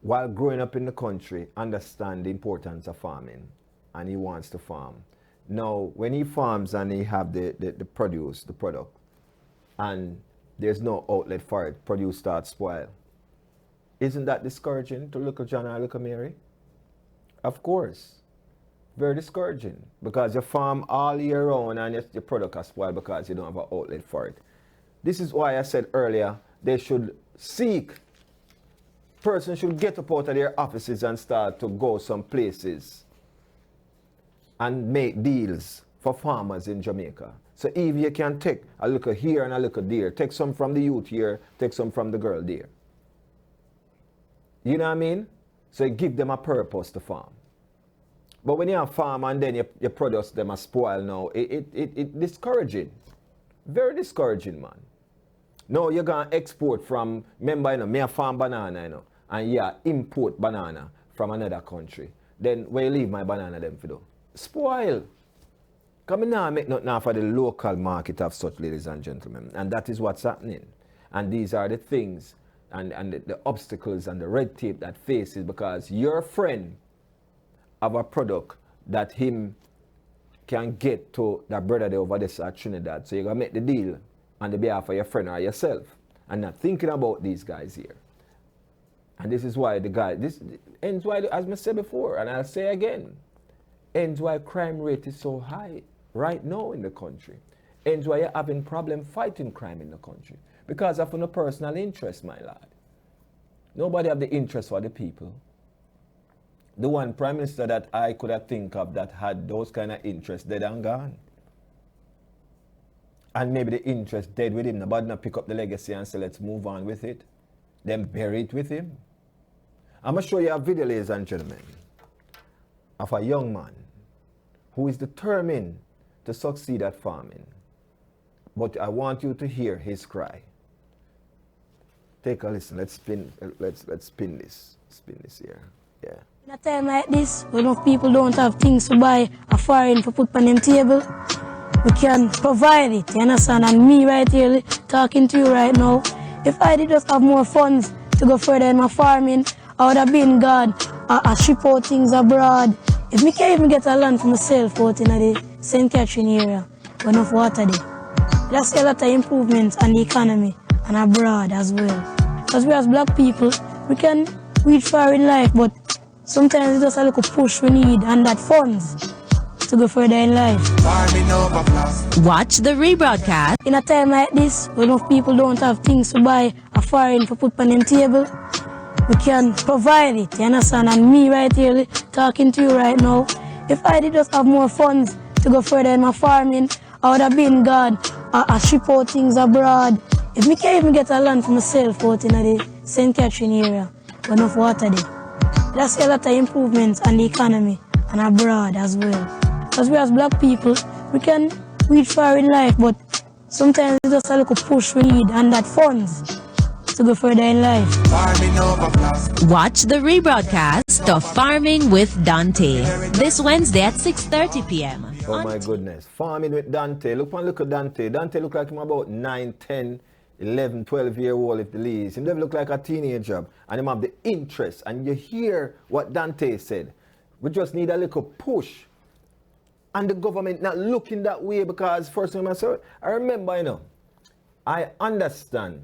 S12: while growing up in the country, understand the importance of farming, and he wants to farm. Now, when he farms and he have the produce, the product, and there's no outlet for it, produce starts spoil. Isn't that discouraging to little John or little Mary? Of course. Very discouraging, because you farm all year round and your product has spoiled because you don't have an outlet for it. This is why I said earlier, they should seek, persons should get up out of their offices and start to go some places and make deals for farmers in Jamaica. So if you can take a look here and a look there, take some from the youth here, take some from the girl there. You know what I mean? So you give them a purpose to farm. But when you have farm and then your products them are spoiled now, it discouraging. Very discouraging, man. No, you're gonna export from, remember, you know, me a farm banana, you know, and yeah, import banana from another country. Then where you leave my banana them for do? Spoil. Come now make nothing now for the local market of such, ladies and gentlemen. And that is what's happening. And these are the things and the obstacles and the red tape that faces, because your friend have a product that him can get to that brother there over there at Trinidad. So you're going to make the deal on the behalf of your friend or yourself and not thinking about these guys here. And this is why the guy, this ends why, as I said before, and I'll say again, ends why crime rate is so high right now in the country. Ends why you're having problem fighting crime in the country. Because of no personal interest, my lad. Nobody have the interest for the people. The one prime minister that I could have think of that had those kind of interests dead and gone. And maybe the interest dead with him. Nobody not pick up the legacy and say, let's move on with it. Then bury it with him. I'm going to show you a video, ladies and gentlemen, of a young man who is determined to succeed at farming. But I want you to hear his cry. Take a listen. Let's spin this. Spin this here. Yeah.
S13: In a time like this, when enough people don't have things to buy, a foreign to put on them table, we can provide it, you understand? And me right here, talking to you right now, if I did just have more funds to go further in my farming, I would have been gone, I ship out things abroad. If me can't even get a land for myself out in the St. Catherine area, with enough water there, that's a lot of improvements on the economy and abroad as well. Because we as black people, we can reach far in life, but sometimes it's just a little push we need and that funds to go further in life.
S14: Watch the rebroadcast.
S13: In a time like this, when enough people don't have things to buy, a foreign to put on them table, we can provide it, you understand? And me right here, talking to you right now, if I did just have more funds to go further in my farming, I would have been gone, I ship out things abroad. If me can't even get a land for myself out in the St. Catherine area, with enough water there, that's a lot of improvements on the economy and abroad as well. Because we as black people, we can reach far in life, but sometimes it's just a little push we need and that funds to go further in life.
S14: Watch the rebroadcast of Farming with Dante this Wednesday at 6:30 p.m.
S12: Oh my goodness. Farming with Dante. Look at Dante. Dante look like him about 9, 10 11, 12-year-old if the least. Him never look like a teenager. And him have the interest. And you hear what Dante said. We just need a little push. And the government not looking that way because first thing I remember, you know, I understand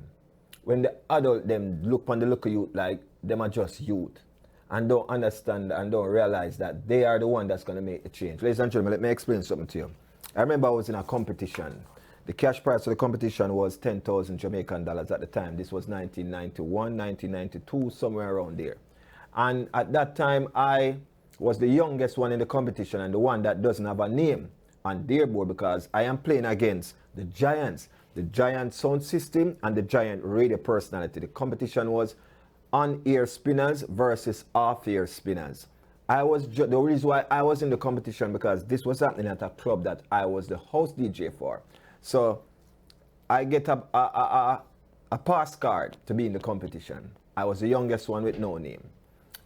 S12: when the adult them look on the local youth like them are just youth and don't understand and don't realize that they are the one that's going to make the change. Ladies and gentlemen, let me explain something to you. I remember I was in a competition. The cash price of the competition was 10,000 Jamaican dollars at the time. This was 1991, 1992, somewhere around there. And at that time, I was the youngest one in the competition and the one that doesn't have a name on their board because I am playing against the giants sound system and the giant radio personality. The competition was on-air spinners versus off-air spinners. The reason why I was in the competition because this was happening at a club that I was the host DJ for. So I get a pass card to be in the competition. I was the youngest one with no name.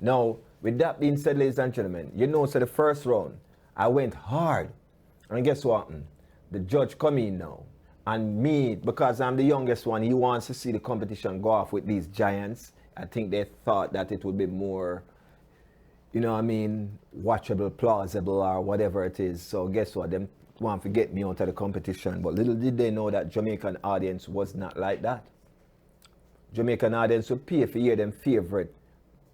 S12: Now, with that being said, ladies and gentlemen, you know, so the first round, I went hard. And guess what? The judge come in now. And me, because I'm the youngest one, he wants to see the competition go off with these giants. I think they thought that it would be more, you know what I mean, watchable, plausible, or whatever it is. So guess what? Them want to get me out of the competition. But little did they know that Jamaican audience was not like that. Jamaican audience would pay for hear them favorite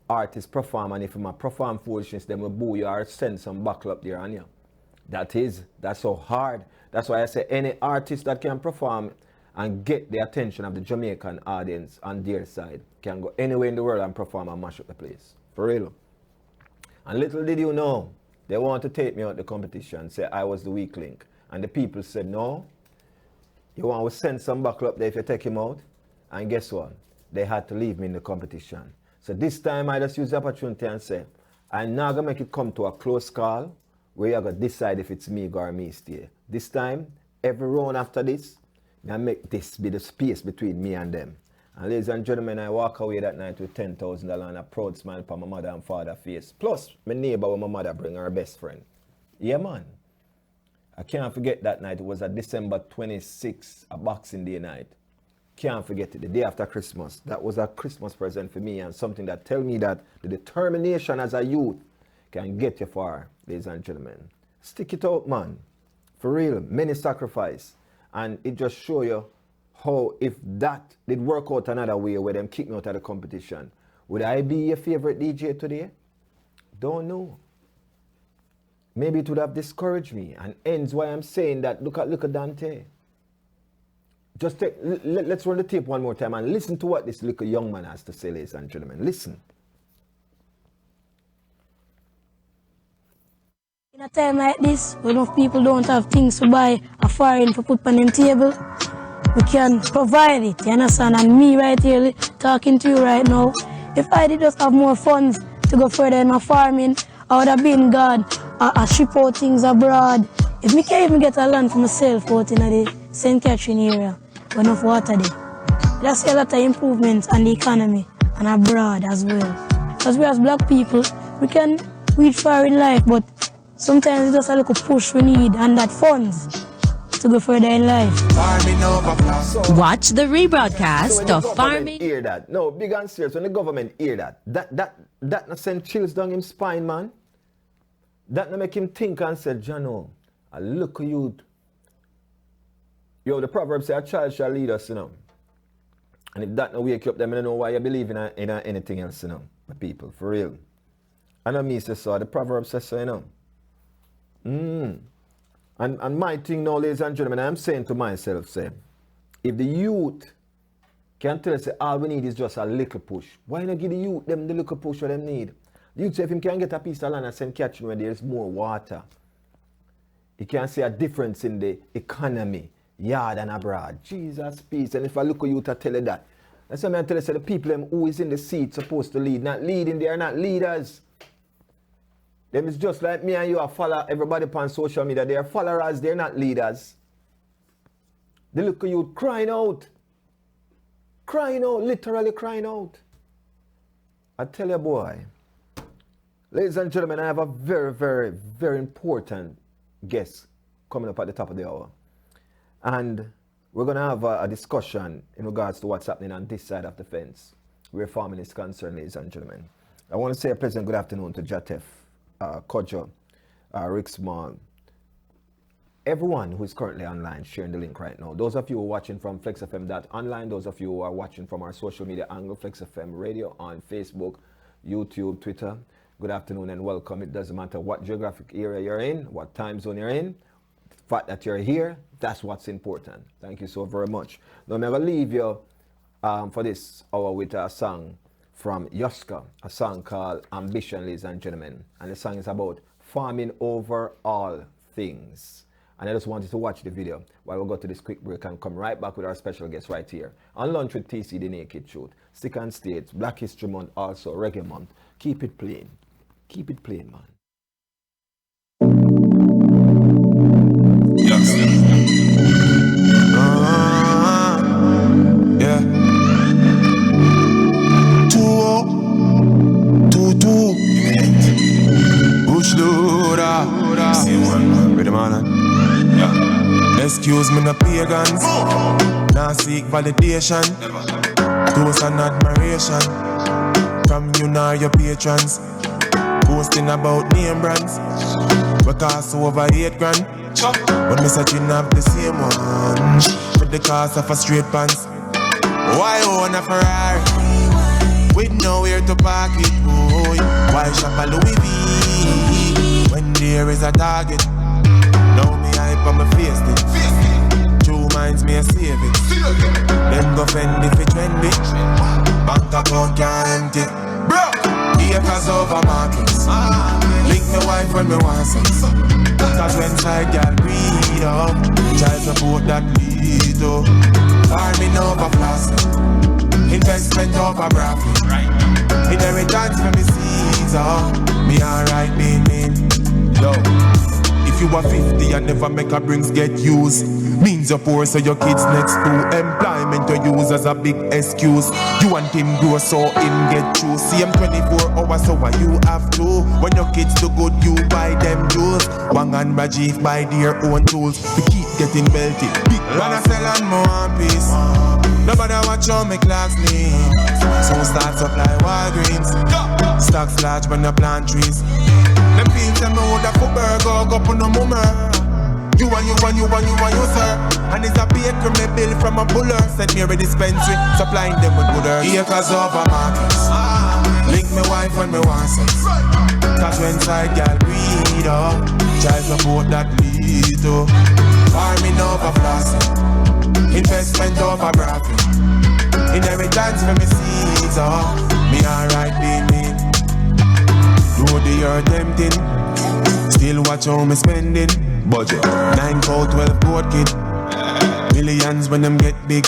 S12: artists perform, and if you perform foolishness, them will boo you or send some buckle up there on you. That's so hard. That's why I say any artist that can perform and get the attention of the Jamaican audience on their side can go anywhere in the world and perform and mash up the place. For real. And little did you know, they want to take me out the competition, say I was the weak link. And the people said, no, you want to send some buckle up there if you take him out. And guess what? They had to leave me in the competition. So this time I just use the opportunity and say, I'm not going to make it come to a close call where you're going to decide if it's me or me stay. This time, every round after this, I make this be the space between me and them. And ladies and gentlemen, I walk away that night with $10,000 and a proud smile upon my mother and father's face. Plus, my neighbor with my mother bring her best friend. Yeah, man. I can't forget that night. It was a December 26th, a Boxing Day night. Can't forget it, the day after Christmas. That was a Christmas present for me and something that tell me that the determination as a youth can get you far, ladies and gentlemen. Stick it out, man. For real, many sacrifice. And it just show you how if that did work out another way where them kick me out of the competition, would I be your favorite DJ today? Don't know. Maybe it would have discouraged me and ends why I'm saying that look at Dante. Just let's run the tape one more time and listen to what this little young man has to say, ladies and gentlemen. Listen.
S13: In a time like this, when enough people don't have things to buy a foreign for put on them table, we can provide it, you understand? And me right here talking to you right now, if I did just have more funds to go further in my farming, I would have been gone, I ship out things abroad. If me can't even get a land for myself out in the St. Catherine area, when enough water there. That's a lot of improvements on the economy and abroad as well. Because we as black people, we can reach far in life, but sometimes it's just a little push we need and that funds to go further in life.
S14: Watch the rebroadcast
S12: so
S14: of Farming.
S12: Hear that. No, big and serious. When the government hear that not send chills down his spine, man. That not make him think and say, Jano, I look at you. Yo, the proverb say a child shall lead us, you know. And if that no wake you up, then I don't know why you believe in anything else, you know, my people, for real. I know me say so, the proverb says so, you know. And my thing now, ladies and gentlemen, I'm saying to myself, say, if the youth can tell us all we need is just a little push, why not give the youth them the little push what them need? The youth say if him can get a piece of land and St. Catherine where there's more water, he can see a difference in the economy, yard and abroad. Jesus, peace. And if I look at youth, I tell you that. That's why I tell you, say, the people them who is in the seat supposed to lead, not leading, they are not leaders. Them is just like me and you are follow everybody upon social media. They are followers, they're not leaders. They look at you crying out, literally crying out. I tell you, boy, ladies and gentlemen, I have a very, very, very important guest coming up at the top of the hour. And we're going to have a discussion in regards to what's happening on this side of the fence, where farming is concerned, ladies and gentlemen. I want to say a pleasant good afternoon to Jatef, Kojo, Rick Small, everyone who is currently online sharing the link right now. Those of you who are watching from FlexFM.online, those of you who are watching from our social media angle, FlexFM Radio on Facebook, YouTube, Twitter, good afternoon and welcome. It doesn't matter what geographic area you're in, what time zone you're in, the fact that you're here, that's what's important. Thank you so very much. Now I'm going to leave you for this hour with a song from Yoska, a song called Ambition, ladies and gentlemen. And the song is about farming over all things. And I just wanted to watch the video while we go to this quick break and come right back with our special guest right here on Lunch with TC, The Naked Truth. Stick and States, Black History Month, also Reggae Month. Keep it plain. Keep it plain, man.
S15: Yeah. 2-2. Bush Luda. Rhythm on. Excuse me, no pagans. Now seek validation. Toast and admiration from you nor your patrons. Boasting about name brands. We cost over 8 grand. But me searching up the same one with the cost of a straight pants. Why own a Ferrari with nowhere to park it, boy? Why shop a Louis V when there is a target? Now me hype on my face it. 2 minds me a save it. Them go fend if it trendy. Bank account can't empty. Bro, acres over markets. Link my wife when me want sex. Cause when side girl breed up, child support that lead up. Farming over plastic, investment over profit. Inheritance for me seeds up. Me alright being mean. Yo, if you are 50 and never make a brings get used, means you're poor so your kids next to employment you use as a big excuse. You want him grow so him get through. See him 24 hours so what you have to. When your kids do good you buy them jewels. Wang and Rajiv buy their own tools. We keep getting belted. Big wanna sell and more piece. Nobody watch how me clocks lean. So start supply Walgreens. Stocks large when you plant trees. Them fields them know that for burger go on no mummer. You and you, sir. And it's a baker me bill from a buller. Send me a dispensary, supplying them with good earth. Acres over markets. Link me wife when me want sex. Cause when side girl breed up, child support that lead to. Farming over plastic, investment over profit. Inheritance for me seeds up. Me alright being mean. Do the earth tempting. Still watch how me spending. Budget 9 for 12 board kid. Millions when them get big.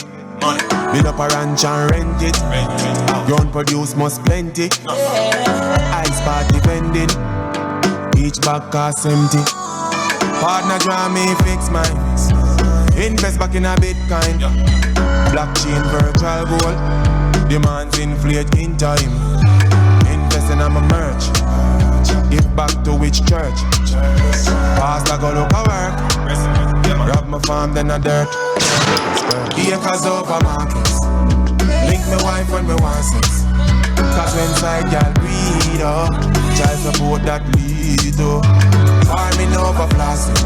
S15: Build up a ranch and rent it. Ground produce must plenty. Ice party vending. Each bag cost empty. Partner draw me fix mine. Invest back in a Bitcoin. Blockchain virtual gold. Demands inflate in time. Invest in a merch. Give back to which church? Pastor go look at work. Rob my farm then a dirt. Acres over markets. Link my wife when me want sex. Cause when side girl breed up, child support that lead to. Farming over plastic,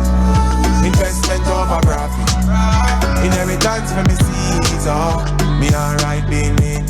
S15: investment over profit. Inheritance for me seeds up. Me alright being mean.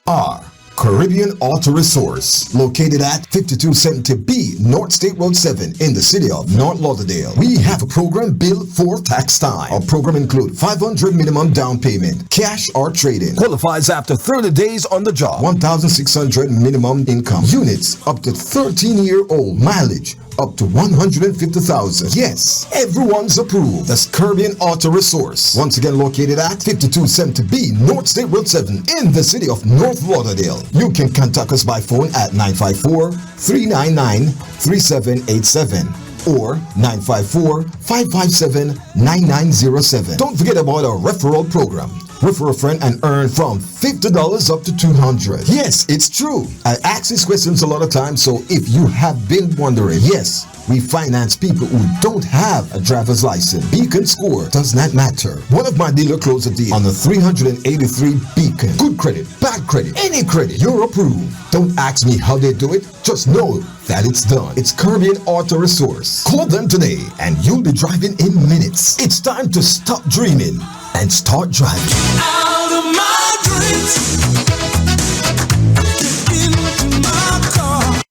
S1: CAR, Caribbean Auto Resource, located at 5270B North State Road 7 in the city of North Lauderdale. We have a program built for tax time. Our program includes $500 minimum down payment, cash or trade-in. Qualifies after 30 days on the job. $1,600 minimum income. Units up to 13-year-old. Mileage up to 150,000. Yes, everyone's approved. That's Caribbean Auto Resource. Once again located at 5270B North State Road 7 in the city of North Lauderdale. You can contact us by phone at 954-399-3787 or 954-557-9907. Don't forget about our referral program. Refer a friend and earn from $50 up to $200. Yes, it's true. I ask these questions a lot of times, so if you have been wondering, yes, we finance people who don't have a driver's license. Beacon score does not matter. One of my dealer closed a deal on the 383 Beacon. Good credit, bad credit, any credit, you're approved. Don't ask me how they do it, just know that it's done. It's Caribbean Auto Resource. Call them today and you'll be driving in minutes. It's time to stop dreaming and start driving.
S2: Out of my dreams, into my car.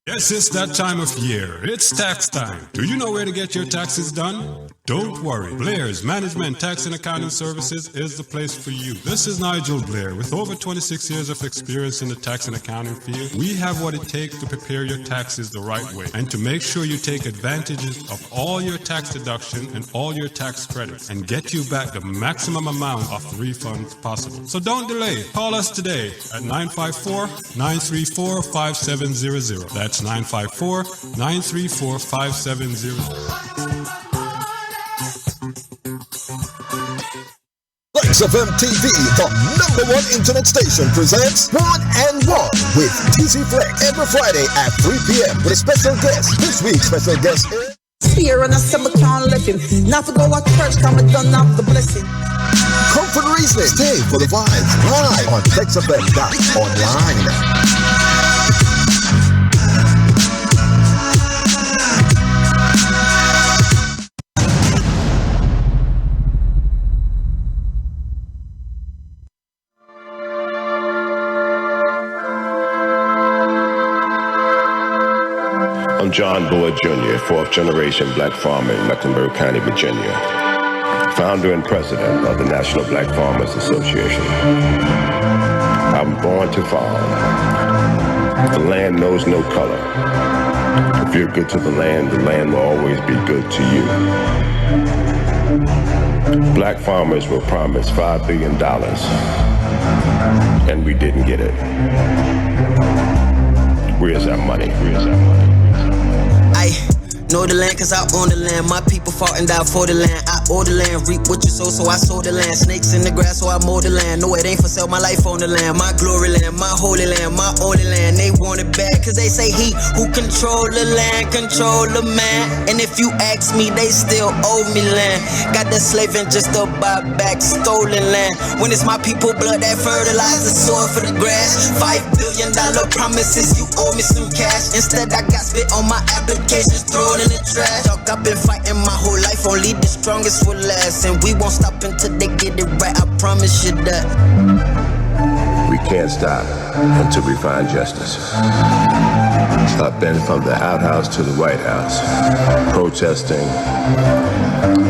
S3: Yes, it's that time of year. It's tax time. Do you know where to get your taxes done? Don't worry. Blair's Management Tax and Accounting Services is the place for you. This is Nigel Blair. With over 26 years of experience in the tax and accounting field, we have what it takes to prepare your taxes the right way and to make sure you take advantages of all your tax deduction and all your tax credits and get you back the maximum amount of refunds possible. So don't delay. Call us today at 954-934-5700. That's 954-934-5700.
S1: Flex FM TV, the #1 internet station, presents One and One with TC Flex every Friday at 3 p.m. with a special guest. This week's special guest is
S4: Fear and I said I can't let him. Not to go to church, come and done up the blessing.
S1: Comfort Reasoning. Stay for the vibes live on FlexFM.online.
S16: I'm John Boyd Jr., fourth generation black farmer in Mecklenburg County, Virginia, founder and president of the National Black Farmers Association. I'm born to farm. The land knows no color. If you're good to the land will always be good to you. Black farmers were promised $5 billion, and we didn't get it. Where's our money?
S17: I know the land cause I own the land. My people fought and died for the land. I owe the land, reap what you sow, so I sow the land. Snakes in the grass, so I mow the land. No, it ain't for sale, my life on the land. My glory land, my holy land, my only land. They want it bad cause they say he who control the land, control the man. And if you ask me, they still owe me land. Got the slaving just to buy back stolen land. When it's my people blood that fertilize the soil for the grass. $5 billion promises, you owe me some cash. Instead I got spit on my applications, throw it in the trash. Dog, I've been fighting my whole life, only the strongest will last. And we won't stop until they get it right, I promise you that.
S16: We can't stop until we find justice. I've been from the outhouse to the White House, protesting,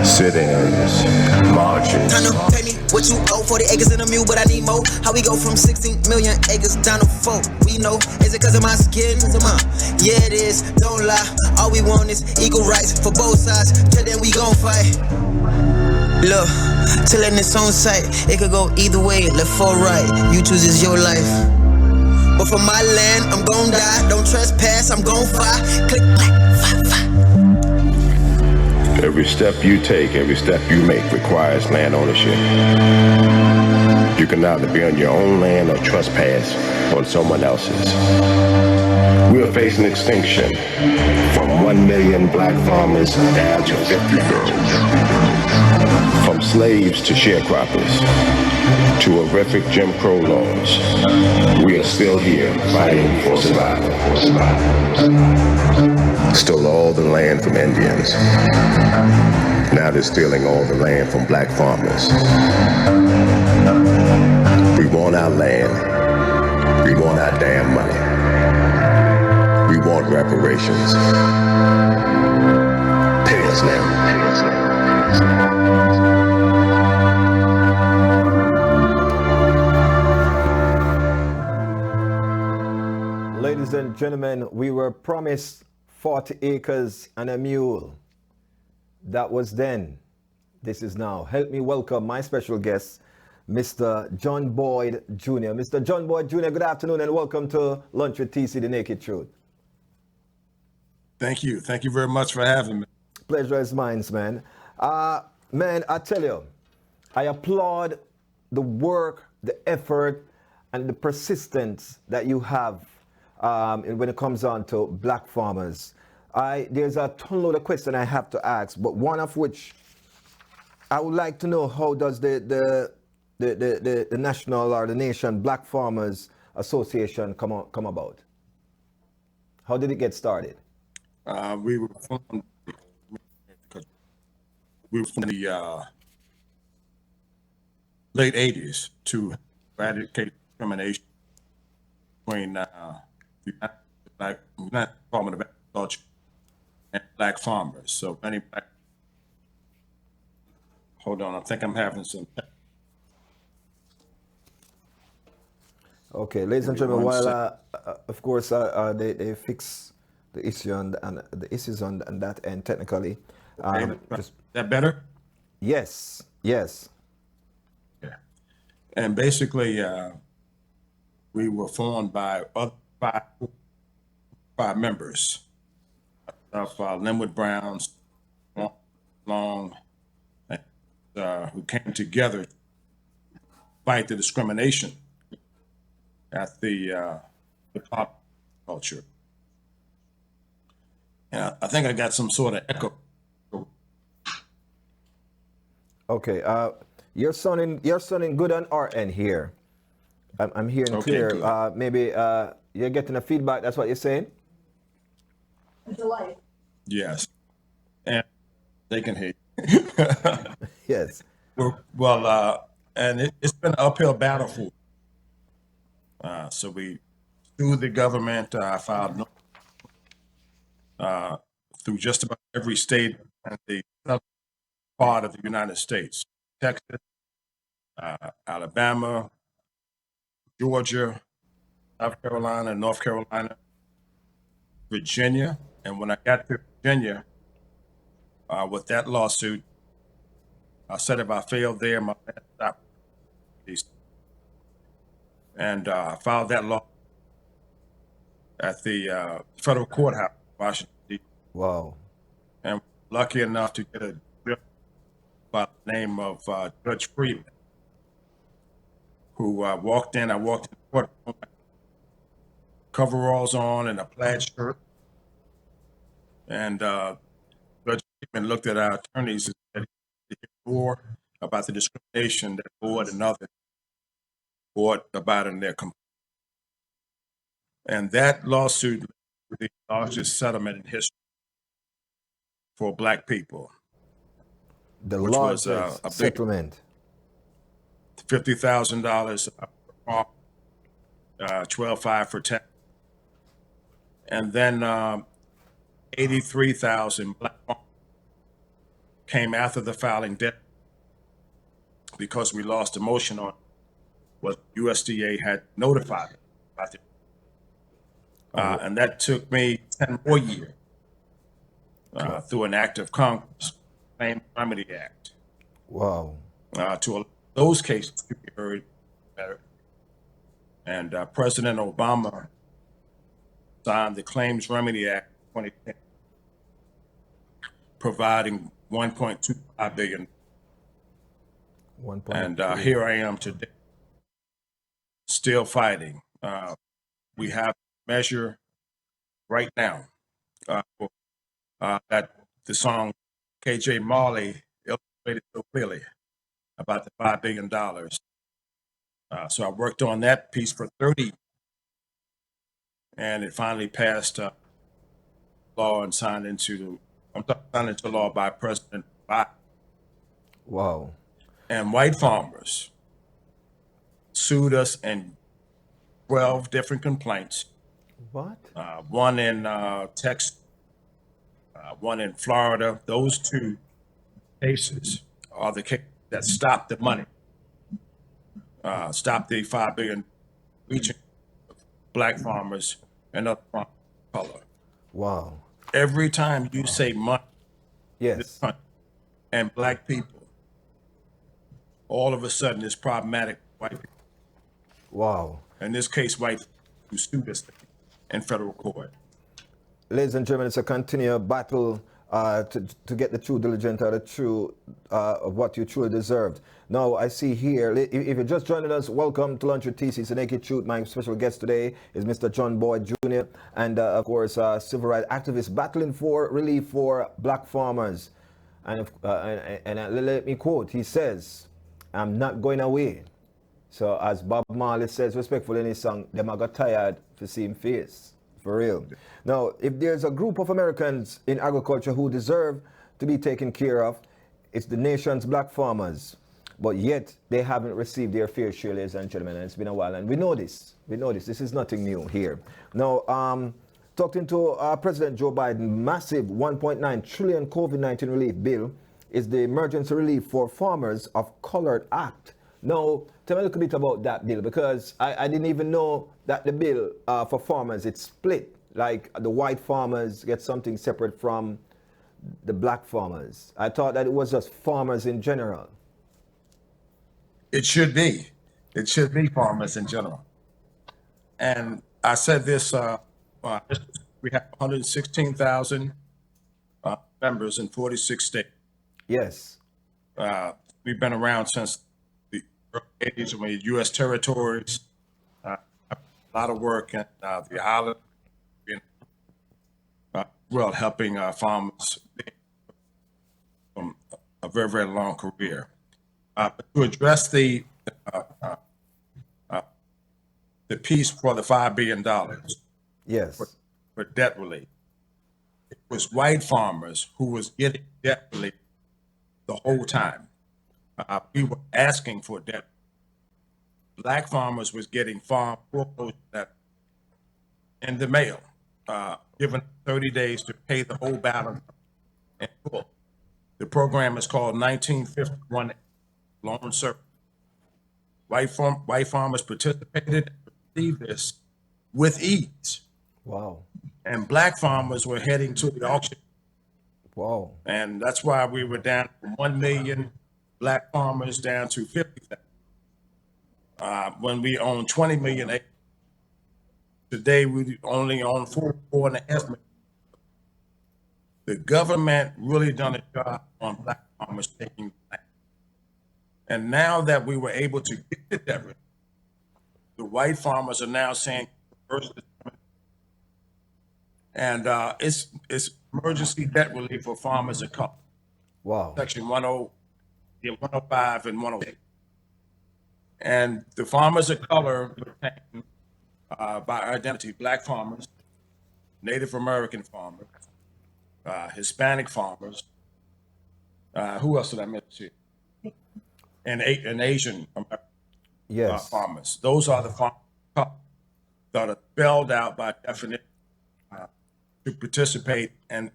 S16: sit-ins, marching.
S17: Time to pay me what you owe, 40 acres and a mule, but I need more. How we go from 16 million acres down to 4? We know, is it cause of my skin? Yeah it is, don't lie. All we want is equal rights for both sides. Till then we gon' fight. Look, till in its own sight, it could go either way, left or right. You choose is your life. But for my land, I'm gon' die. Don't trespass, I'm gon' fight. Click, clack, fight, fight.
S16: Every step you take, every step you make requires land ownership. You can either be on your own land or trespass on someone else's. We're facing extinction from 1 million black farmers down to 50,000. From slaves to sharecroppers to horrific Jim Crow laws, we are still here fighting for survival. Stole all the land from Indians. Now they're stealing all the land from black farmers. We want our land. We want our damn money. We want reparations. Pay us now.
S12: Ladies and gentlemen, we were promised 40 acres and a mule. That was then. This is now. Help me welcome my special guest, Mr. John Boyd Jr. Mr. John Boyd Jr., good afternoon and welcome to Lunch with TC, The Naked Truth.
S18: Thank you. Thank you very much for having me.
S12: Pleasure is mine, man. Man, I tell you, I applaud the work, the effort, and the persistence that you have when it comes on to black farmers. There's a ton load of questions I have to ask, but one of which I would like to know, how does the national or the nation Black Farmers Association come about? How did it get started?
S18: We were formed in the late 80s to eradicate discrimination between the United Department of Agriculture and black farmers. So many black. Hold on, I think I'm having some.
S12: Okay, ladies and gentlemen, while of course they fix the issue and the issues on that end technically.
S18: Is that better?
S12: Yes, yes.
S18: Yeah, and basically we were formed by other five members of Linwood Browns, Long, who came together to fight the discrimination at the pop culture. And I think I got some sort of echo.
S12: Okay, you're sounding good on our end here. I'm hearing
S18: Okay,
S12: clear.
S18: good.
S12: Maybe you're getting a feedback. That's what you're saying.
S18: Yes, and they can hear you.
S12: Yes.
S18: Well, and it's been an uphill battle for. So we sued the government. Filed through just about every state in the southern part of the United States: Texas, Alabama, Georgia, South Carolina, North Carolina, Virginia. And when I got to Virginia with that lawsuit, I said if I failed there, my last stop. And I filed that law at the federal courthouse, Washington, D.C.
S12: Wow.
S18: And lucky enough to get a judge by the name of Judge Freeman, who walked in. I walked in the courtroom, coveralls on and a plaid shirt. And Judge Freeman looked at our attorneys and said he heard more about the discrimination that board and others brought about in their complaint. And that lawsuit was the largest settlement in history for black people.
S12: The
S18: which was
S12: largest
S18: a big
S12: settlement.
S18: $50,000 for 12.5 for tax, and then 83,000 black farmers came after the filing deadline because we lost a motion on what USDA had notified about it. And that took me 10 more years through an act of Congress, Claim Remedy Act.
S12: Wow.
S18: To allow those cases to be heard better. And President Obama signed the Claims Remedy Act 2010, providing $1.25 billion. And here I am today, still fighting. We have a measure right now that the song KJ Marley illustrated so clearly about the $5 billion. So I worked on that piece for 30, and it finally passed law and signed into law by President Biden.
S12: Wow.
S18: And white farmers sued us in 12 different complaints.
S12: What?
S18: One in Texas, one in Florida. Those two cases are the cases that stopped the money, stopped the $5 billion reaching black farmers and other farmers of color.
S12: Wow.
S18: Every time you say money,
S12: yes,
S18: and black people, all of a sudden it's problematic for white people.
S12: Wow.
S18: In this case, white who sued us in federal court.
S12: Ladies and gentlemen, it's a continued battle to get the true diligent or the true of what you truly deserved. Now, I see here, if you're just joining us, welcome to Lunch with TC. It's the Naked Truth. My special guest today is Mr. John Boyd Jr. and, of course, civil rights activist battling for relief for black farmers. And let me quote, he says, "I'm not going away." So as Bob Marley says respectfully in his song, "Them I got tired to see him face." For real. Now, if there's a group of Americans in agriculture who deserve to be taken care of, it's the nation's black farmers. But yet, they haven't received their fair share, ladies and gentlemen, and it's been a while. And we know this. We know this. This is nothing new here. Now, talking to President Joe Biden, massive $1.9 trillion COVID-19 relief bill is the Emergency Relief for Farmers of Color Act. Now, tell me a little bit about that bill, because I didn't even know that the bill for farmers, it's split. Like the white farmers get something separate from the black farmers. I thought that it was just farmers in general.
S18: It should be. It should be farmers in general. And I said this, we have 116,000 members in 46 states.
S12: Yes.
S18: We've been around since the early 80s when we had U.S. territories, a lot of work in the island, well, helping farmers from a very, very long career. But to address the piece for the $5 billion
S12: yes.
S18: for debt relief, it was white farmers who was getting debt relief the whole time. We were asking for debt. Black farmers was getting farm foreclosure debt in the mail, given 30 days to pay the whole balance in full. The program is called 1951 Loan Service. White farmers participated and received this with ease.
S12: Wow.
S18: And black farmers were heading to the auction.
S12: Wow.
S18: And that's why we were down from 1 million black farmers down to 50,000. When we own 20 million acres. Today, we only own 4.5 million. The government really done a job on black farmers taking land. And now that we were able to get the debt relief, the white farmers are now saying, and it's emergency debt relief for farmers of color.
S12: Wow.
S18: Section 105 and 108. And the farmers of color pertain by identity, black farmers, Native American farmers, Hispanic farmers, who else did I miss here? And Asian American farmers. Those are the farmers that are spelled out by definition to participate, and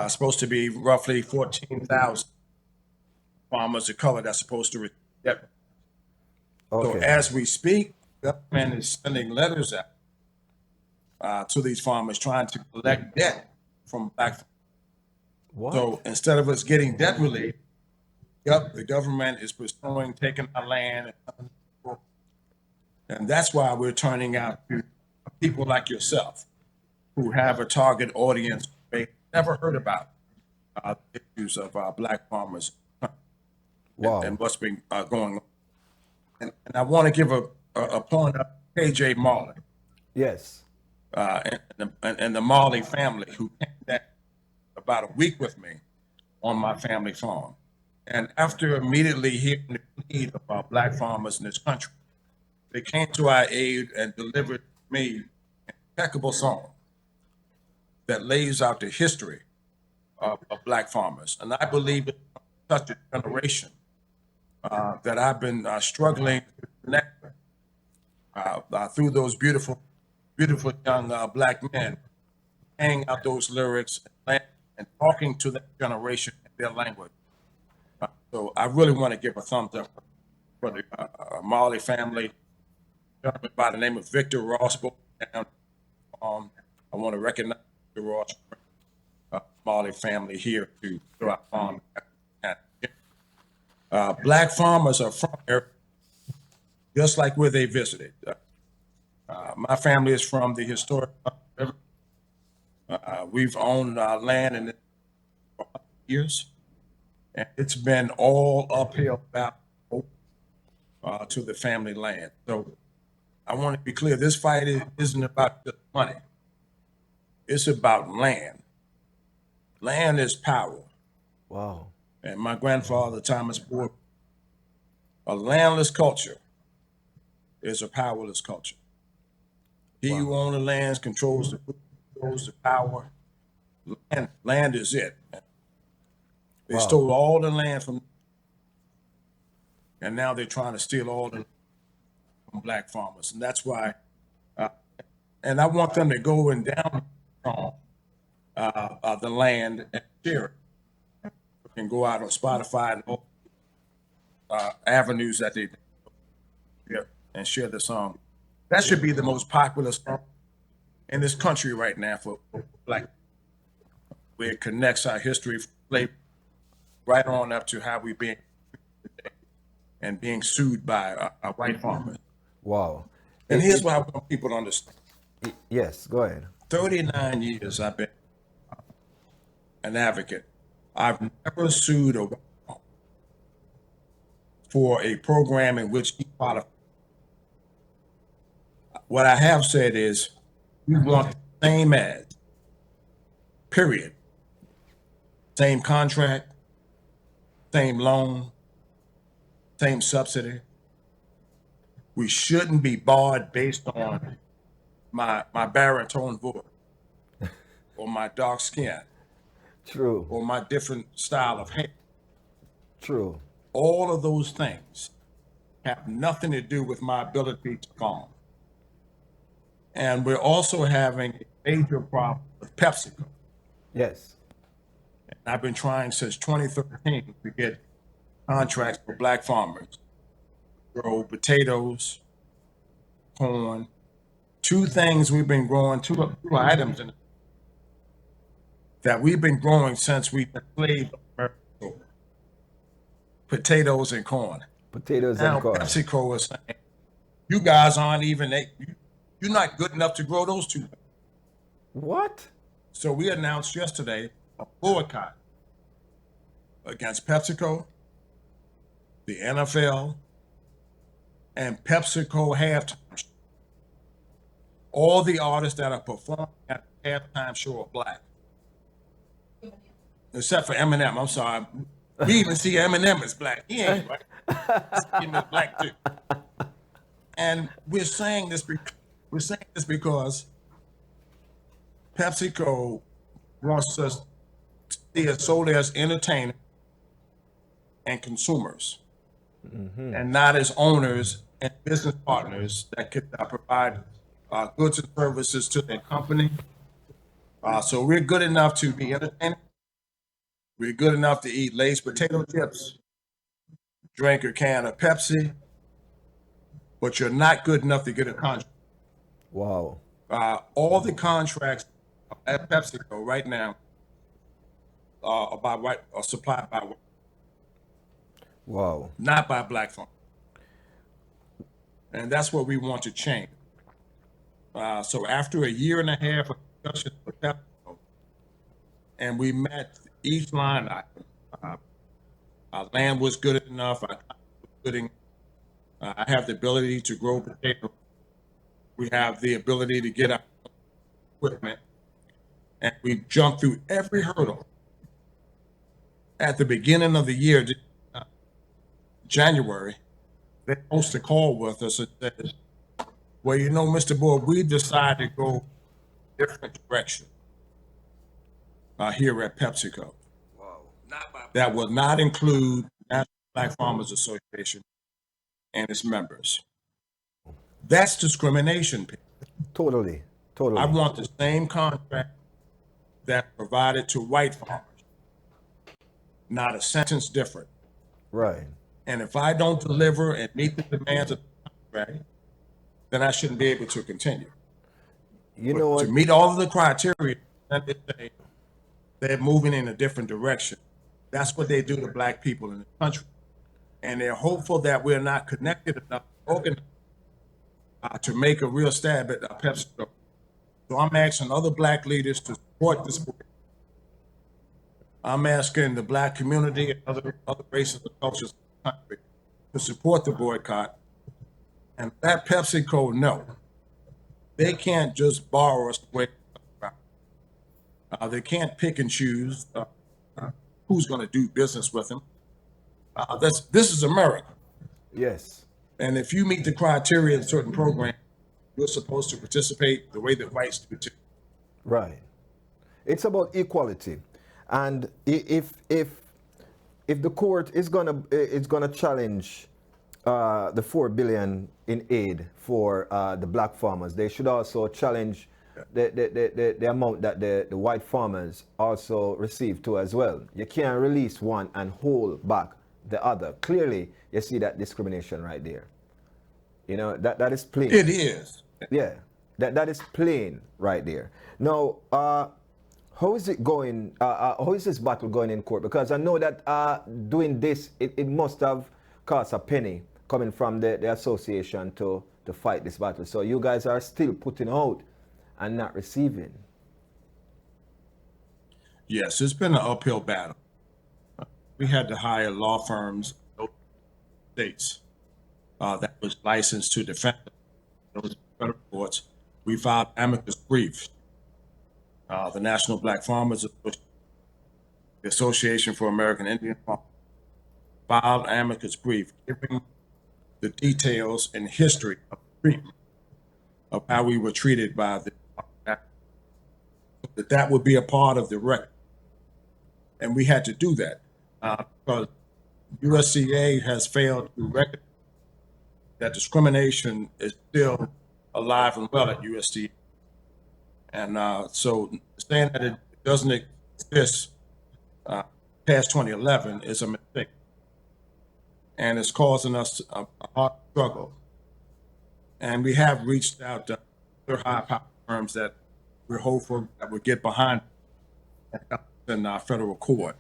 S18: supposed to be roughly 14,000 farmers of color that's supposed to receive debt. So as we speak, the government is sending letters out to these farmers trying to collect debt from black farmers.
S12: What?
S18: So instead of us getting debt relief, the government is pursuing taking our land. And that's why we're turning out to people like yourself who have a target audience they never heard about the issues of black farmers.
S12: Wow.
S18: And what's been going on. And I want to give a point of KJ Marley.
S12: Yes.
S18: And the Marley family who came back about a week with me on my family farm. And after immediately hearing the need of our black farmers in this country, they came to our aid and delivered me an impeccable song that lays out the history of black farmers. And I believe it's such a generation that I've been struggling to connect through those beautiful young black men, hanging out those lyrics and talking to that generation in their language. So I really want to give a thumbs up for the Marley family, a gentleman by the name of Victor Ross. I want to recognize the Ross Marley family here to our farm. Black farmers are from here, just like where they visited. My family is from the historic river. We've owned land in years, and it's been all uphill battle to the family land. So I want to be clear, this fight isn't about just money. It's about land. Land is power.
S12: Wow.
S18: And my grandfather, Thomas Boyd, a landless culture is a powerless culture. He who owns the lands controls the power. Land is it. They stole all the land from, and now they're trying to steal all the from black farmers, and that's why. And I want them to go and down the land and share it. And go out on Spotify and all avenues that they and share the song. That should be the most popular song in this country right now for black, where it connects our history from slavery right on up to how we're being and being sued by our white farmers.
S12: Wow.
S18: And here's what I want people to understand.
S12: Yes, go ahead.
S18: 39 years I've been an advocate. I've never sued a white farmer for a program in which he qualified. What I have said is we want the same ads, period. Same contract, same loan, same subsidy. We shouldn't be barred based on my baritone voice or my dark skin.
S12: True.
S18: Or my different style of hair.
S12: True.
S18: All of those things have nothing to do with my ability to farm. And we're also having a major problem with PepsiCo.
S12: Yes.
S18: And I've been trying since 2013 to get contracts for black farmers to grow potatoes, corn, two things we've been growing, two items in that we've been growing since we've enslaved America. Potatoes and corn.
S12: Potatoes
S18: now,
S12: and corn.
S18: PepsiCo is saying, you guys aren't even, you're not good enough to grow those two.
S12: What?
S18: So we announced yesterday a boycott against PepsiCo, the NFL, and PepsiCo halftime show. All the artists that are performing at the halftime show are black. Except for Eminem, I'm sorry. We even see Eminem as black. He ain't right. He is black too. And we're saying this because PepsiCo wants us to see us solely as entertainers and consumers, and not as owners and business partners that could provide goods and services to their company. So we're good enough to be entertainers. We're good enough to eat Lay's potato chips, drink a can of Pepsi, but you're not good enough to get a contract.
S12: Wow.
S18: All the contracts at PepsiCo right now are by white, are supplied by white.
S12: Wow.
S18: Not by black farmers. And that's what we want to change. So after a year and a half of discussion with PepsiCo, and we met each line item. Our land was good enough. I have the ability to grow potatoes. We have the ability to get our equipment. And we jumped through every hurdle. At the beginning of the year, January, they hosted a call with us and said, well, you know, Mr. Boyd, we decided to go a different direction here at PepsiCo. Wow. That will not include National Black Farmers Association and its members. That's discrimination.
S12: Totally.
S18: I want the same contract that provided to white farmers, not a sentence different.
S12: Right.
S18: And if I don't deliver and meet the demands of the contract, then I shouldn't be able to continue.
S12: You know what?
S18: To meet all of the criteria, that they say they're moving in a different direction. That's what they do to black people in the country. And they're hopeful that we're not connected enough, organized, to make a real stab at PepsiCo So I'm asking other black leaders to support this boycott. I'm asking the black community and other races and cultures in the country to support the boycott and let PepsiCo know they can't just borrow us the way they can't pick and choose who's going to do business with them. This is America.
S12: Yes.
S18: And if you meet the criteria in certain programs, you're supposed to participate the way that whites do too.
S12: Right. It's about equality, and if the court is gonna challenge the $4 billion in aid for the black farmers, they should also challenge the amount that the white farmers also receive too as well. You can't release one and hold back the other. Clearly, you see that discrimination right there. You know, that is plain.
S18: It is.
S12: Yeah, that is plain right there. Now, how is it going? How is this battle going in court? Because I know that doing this, it must have cost a penny coming from the association to fight this battle. So you guys are still putting out and not receiving.
S18: Yes, it's been an uphill battle. We had to hire law firms in states that was licensed to defend those federal courts. We filed amicus briefs. The National Black Farmers Association, the Association for American Indian Farmers, filed amicus brief giving the details and history of treatment of how we were treated by that would be a part of the record. And we had to do that because USDA has failed to recognize that discrimination is still alive and well at USDA. And so saying that it doesn't exist past 2011 is a mistake. And it's causing us a hard struggle. And we have reached out to other high power firms that we're hopeful that will get behind in our federal court.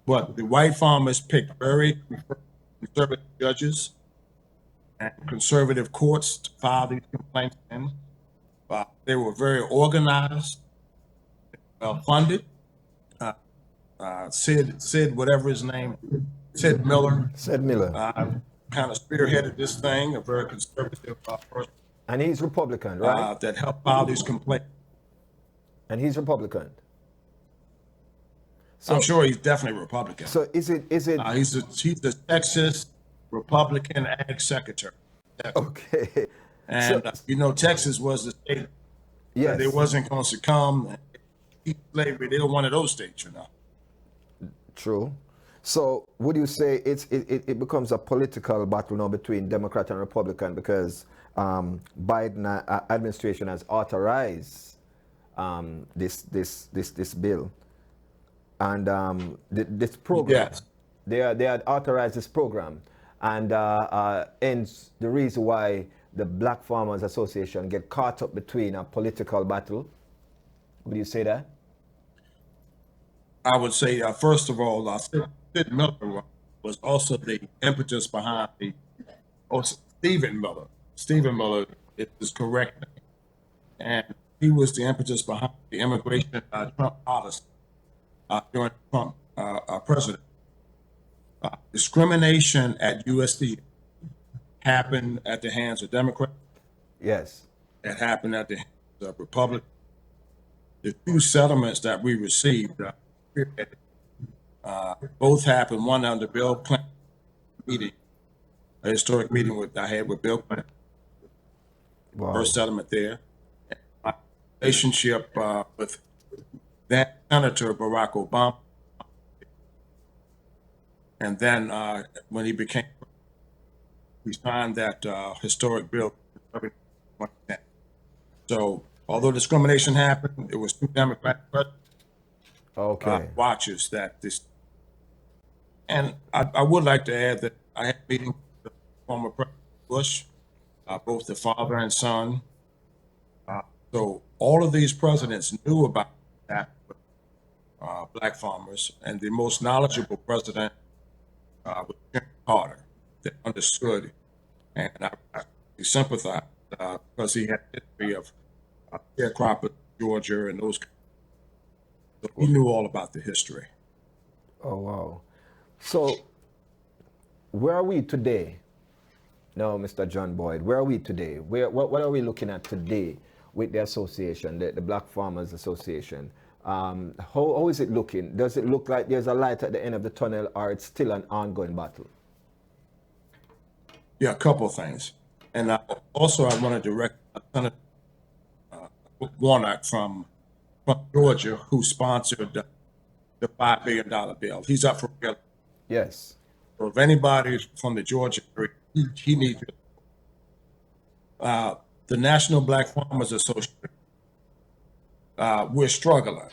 S18: But the white farmers picked very conservative judges and conservative courts to file these complaints in. They were very organized, well funded. Sid, whatever his name, Sid Miller.
S12: Sid Miller.
S18: Kind of spearheaded this thing, a very conservative person.
S12: And he's Republican, right?
S18: That helped file these complaints.
S12: And he's Republican.
S18: I'm sure he's definitely Republican.
S12: So is it?
S18: He's the Texas Republican Ag Secretary.
S12: Okay.
S18: And Texas was the state that they wasn't going to succumb to slavery. They were one of those states,
S12: True. So would you say it becomes a political battle now between Democrat and Republican because Biden administration has authorized this bill and this program?
S18: Yes.
S12: They had authorized this program, and hence the reason why the Black Farmers Association get caught up between a political battle. Would you say that?
S18: I would say, first of all, Sid Miller was also the impetus behind Stephen Miller. Stephen Miller is correct. And he was the impetus behind the immigration Trump policy during Trump president. Discrimination at USDA happened at the hands of Democrats.
S12: Yes.
S18: It happened at the hands of Republicans. The two settlements that we received, both happened, one under Bill Clinton meeting, a historic meeting I had with Bill Clinton.
S12: Wow.
S18: First settlement there. And my relationship with that Senator Barack Obama. And then when he became, we signed that historic bill. So although discrimination happened, it was two Democratic presidents.
S12: Okay.
S18: Watches that this, and I would like to add that I had a meeting with former President Bush, both the father and son. So all of these presidents knew about that, Black farmers, and the most knowledgeable president was Jimmy Carter, that understood, and I sympathized because he had a history of sharecroppers, Georgia, and those. So he knew all about the history.
S12: Oh, wow. So, where are we today? Now, Mr. John Boyd, where are we today? What are we looking at today with the association, the Black Farmers Association? How is it looking? Does it look like there's a light at the end of the tunnel, or it's still an ongoing battle?
S18: Yeah, a couple of things. And also, I want to direct Senator Warnock from Georgia, who sponsored the $5 billion bill. He's up for reelection.
S12: Yes.
S18: So if anybody from the Georgia area, he needs it. The National Black Farmers Association, we're struggling.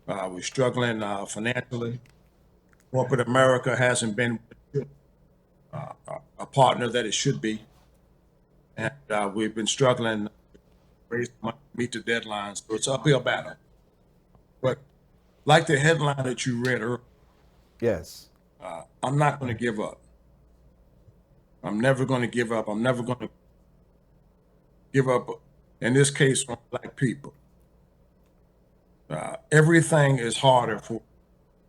S18: We're struggling financially. Corporate America hasn't been a partner that it should be. And we've been struggling to raise money, meet the deadlines. So it's an uphill battle. But like the headline that you read earlier,
S12: yes,
S18: I'm not going to give up. I'm never going to give up. I'm never going to give up, in this case, on Black people. Everything is harder for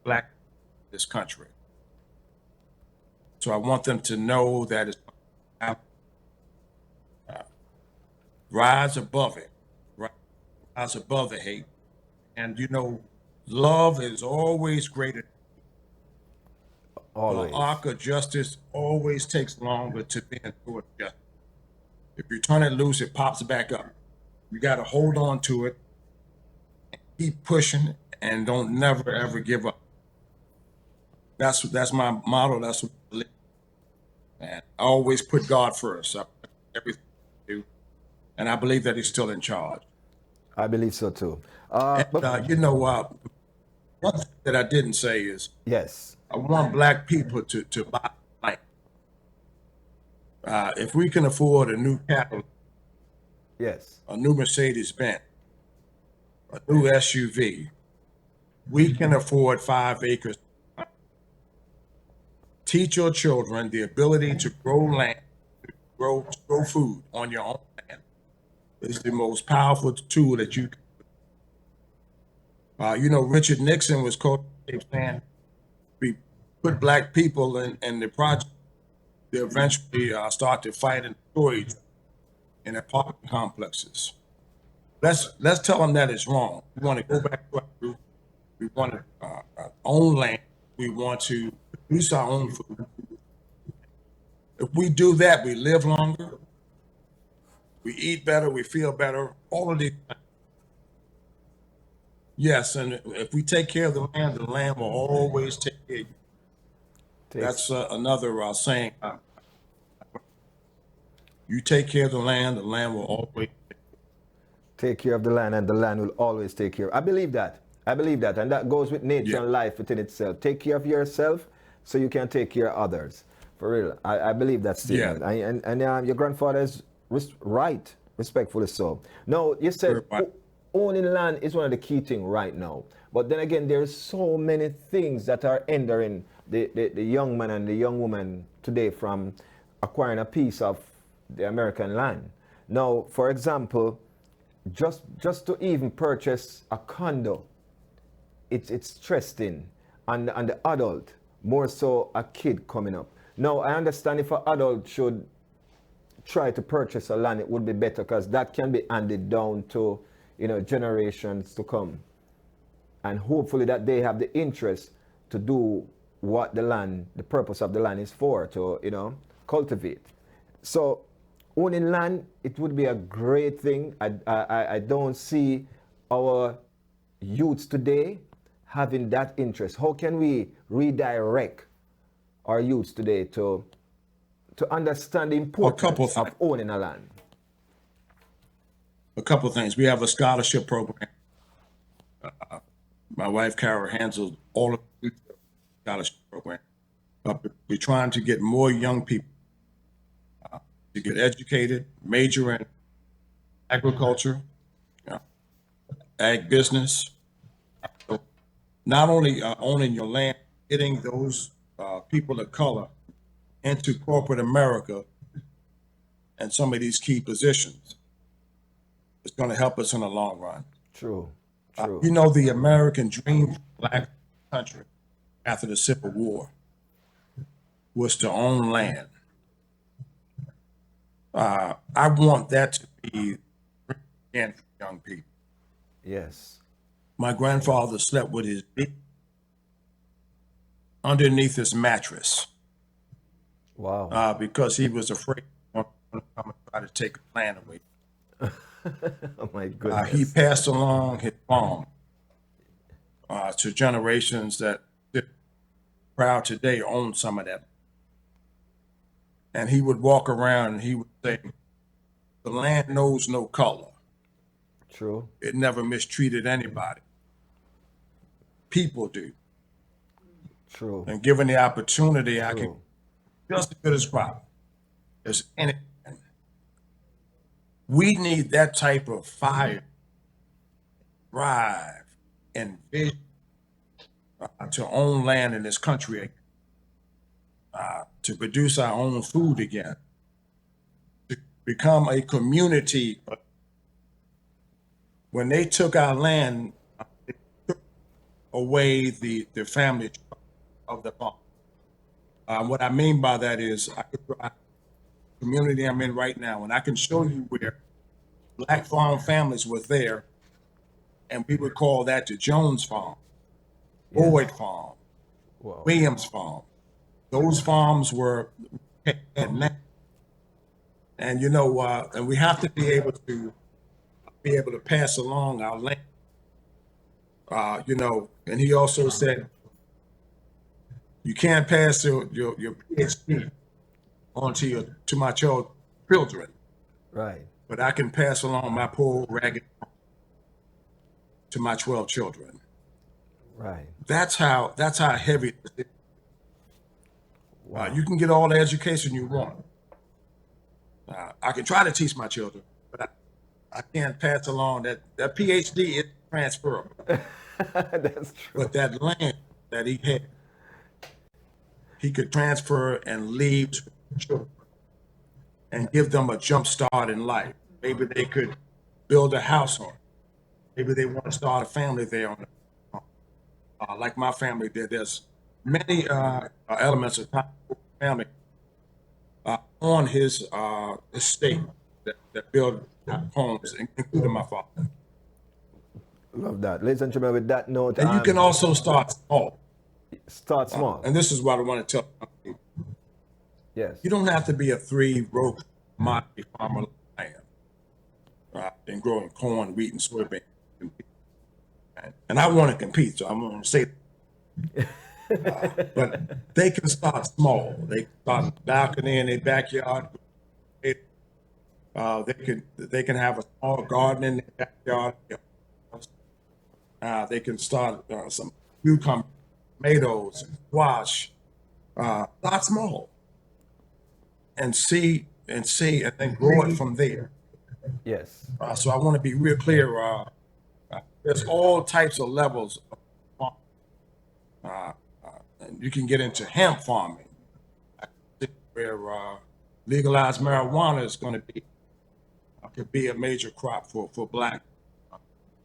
S18: Black in this country. So I want them to know that it's rise above it, rise above the hate. And you know, love is always greater.
S12: Always.
S18: The arc of justice always takes longer to bend toward justice. If you turn it loose, it pops back up. You got to hold on to it, and keep pushing, and don't never ever give up. That's my motto. That's what I believe. And I always put God first. Everything I do, and I believe that He's still in charge.
S12: I believe so too.
S18: You know, one thing that I didn't say is,
S12: yes,
S18: I want Black people to buy land. If we can afford a new Cadillac,
S12: yes,
S18: a new Mercedes-Benz, a new SUV, we can afford 5 acres. Teach your children the ability to grow land, grow food on your own land. It's the most powerful tool that you can. You know, Richard Nixon was quoted saying, we put Black people in the project, they eventually start to fight and destroy each other in apartment complexes. Let's tell them that it's wrong. We want to go back to our roots. We want to own land. We want to produce our own food. If we do that, we live longer, we eat better, we feel better, all of these things. Yes, and if we take care of the land will always take care of you. That's another saying. You take care of the land will always
S12: take care of the land, and the land will always take care. I believe that. And that goes with nature and life within itself. Take care of yourself so you can take care of others. For real. I believe that statement. Yeah. And your grandfather is right, respectfully so. No, you said owning land is one of the key things right now. But then again, there's so many things that are hindering the young man and the young woman today from acquiring a piece of the American land. Now, for example, just to even purchase a condo, it's stressing on the adult, more so a kid coming up. Now, I understand if an adult should try to purchase a land, it would be better because that can be handed down to, generations to come. And hopefully that they have the interest to do what the purpose of the land is for, to, cultivate. So owning land, it would be a great thing. I don't see our youths today having that interest. How can we redirect our youths today to understand the importance of owning a land?
S18: A couple of things. We have a scholarship program. My wife, Carol, handles all of the scholarship program. We're trying to get more young people to get educated, major in agriculture, ag business. So not only owning your land, getting those people of color into corporate America and some of these key positions. It's going to help us in the long run.
S12: True.
S18: You know, the American dream for the black country after the Civil War was to own land. I want that to be again for young people.
S12: Yes.
S18: My grandfather slept with his feet underneath his mattress.
S12: Wow.
S18: Because he was afraid someone would come and try to take a land away.
S12: Oh my goodness.
S18: He passed along his farm to generations that proud today own some of that. And he would walk around and he would say, the land knows no color.
S12: True.
S18: It never mistreated anybody. People do.
S12: True.
S18: And given the opportunity, I can just as good as crop as anything. We need that type of fire, drive, and vision to own land in this country again, to produce our own food again, to become a community. When they took our land, they took away the family of the farm. What I mean by that is, the community I'm in right now, and I can show you where black farm families were there, and we would call that the Jones Farm, Boyd Farm, Williams Farm. Those farms were had land. And you know, and we have to be able to pass along our land. You know, and he also said, you can't pass your PhD on to my children.
S12: Right.
S18: But I can pass along my poor ragged to my 12 children.
S12: Right.
S18: That's how heavy it is. You can get all the education you want. I can try to teach my children, but I can't pass along that PhD is transferable.
S12: That's true.
S18: But that land that he had, he could transfer and leave to children and give them a jump start in life. Maybe they could build a house on it. Maybe they want to start a family there on it. Like my family did. There's many elements of family on his estate that build homes, including my father.
S12: Love that. Ladies and gentlemen, with that note,
S18: And you can also start small.
S12: Start small.
S18: And this is what I want to tell people.
S12: Yes.
S18: You don't have to be a 3-row commodity farmer like I am, and growing corn, wheat, and soybean. And I want to compete, so I'm going to say but they can start small. They can start a balcony in their backyard. They can have a small garden in their backyard. They can start some cucumber, tomatoes, squash. Start small, and see, and then grow it from there.
S12: Yes.
S18: So I want to be real clear. There's all types of levels of farming. And you can get into hemp farming, where legalized marijuana is going to be could be a major crop for black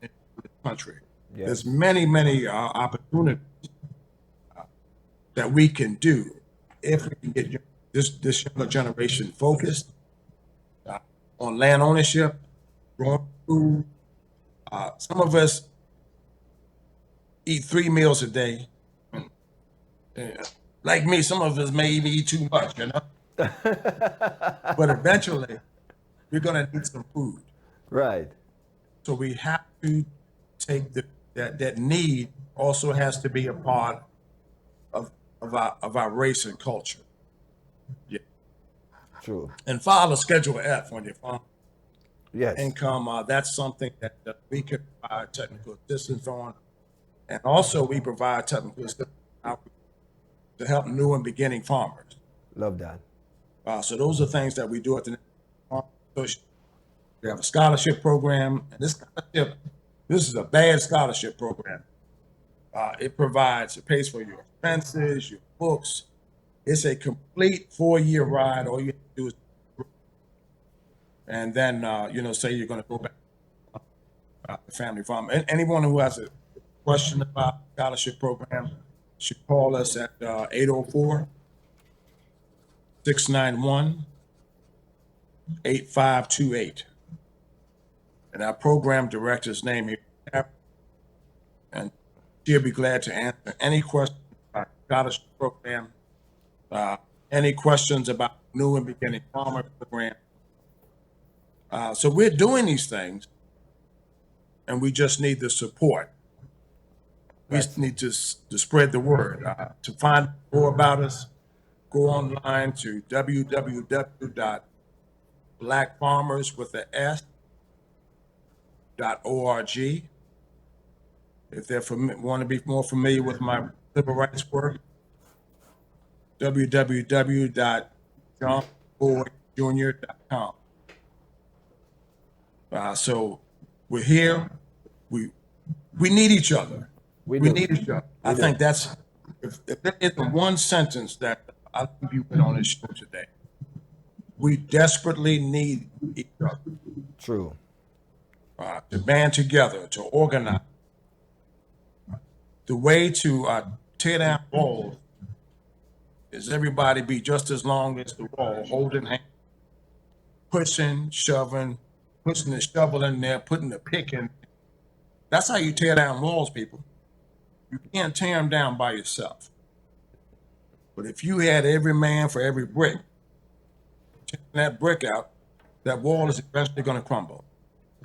S18: in the country.
S12: Yes.
S18: There's many opportunities that we can do if we can get this younger generation focused on land ownership, growing food. Some of us eat 3 meals a day. Like me, some of us may even eat too much, you know? But eventually, we're going to need some food.
S12: Right.
S18: So we have to take that need also has to be a part of our race and culture. Yeah.
S12: True.
S18: And file a Schedule F on your farm
S12: Yes.
S18: income. That's something that we can provide technical assistance on. And also we provide technical assistance to help new and beginning farmers.
S12: Love that.
S18: So those are things that we do at the Farm Association. We have a scholarship program, and this is a bad scholarship program. It pays for your expenses, your books. It's a complete 4-year ride. All you have to do is, and then say you're going to go back the family farm. Anyone who has a question about the scholarship program should call us at 804-691-8528. And our program director's name here, and she'll be glad to answer any questions about the scholarship program, any questions about new and beginning farmer program. So we're doing these things, and we just need the support. We need to spread the word. To find more about us, go online to www.blackfarmerswithas.org. If they want to be more familiar with my civil rights work, www.johnboydjr.com. So we're here. We need each other. We need each other. I think that's, if there isn't one sentence that I'll leave you with on this show today, we desperately need each other.
S12: True.
S18: To band together, to organize. The way to tear down walls is everybody be just as long as the wall, holding hands, pushing, shoving, pushing the shovel in there, putting the pick in. That's how you tear down walls, people. You can't tear them down by yourself. But if you had every man for every brick, taking that brick out, that wall is eventually going to crumble.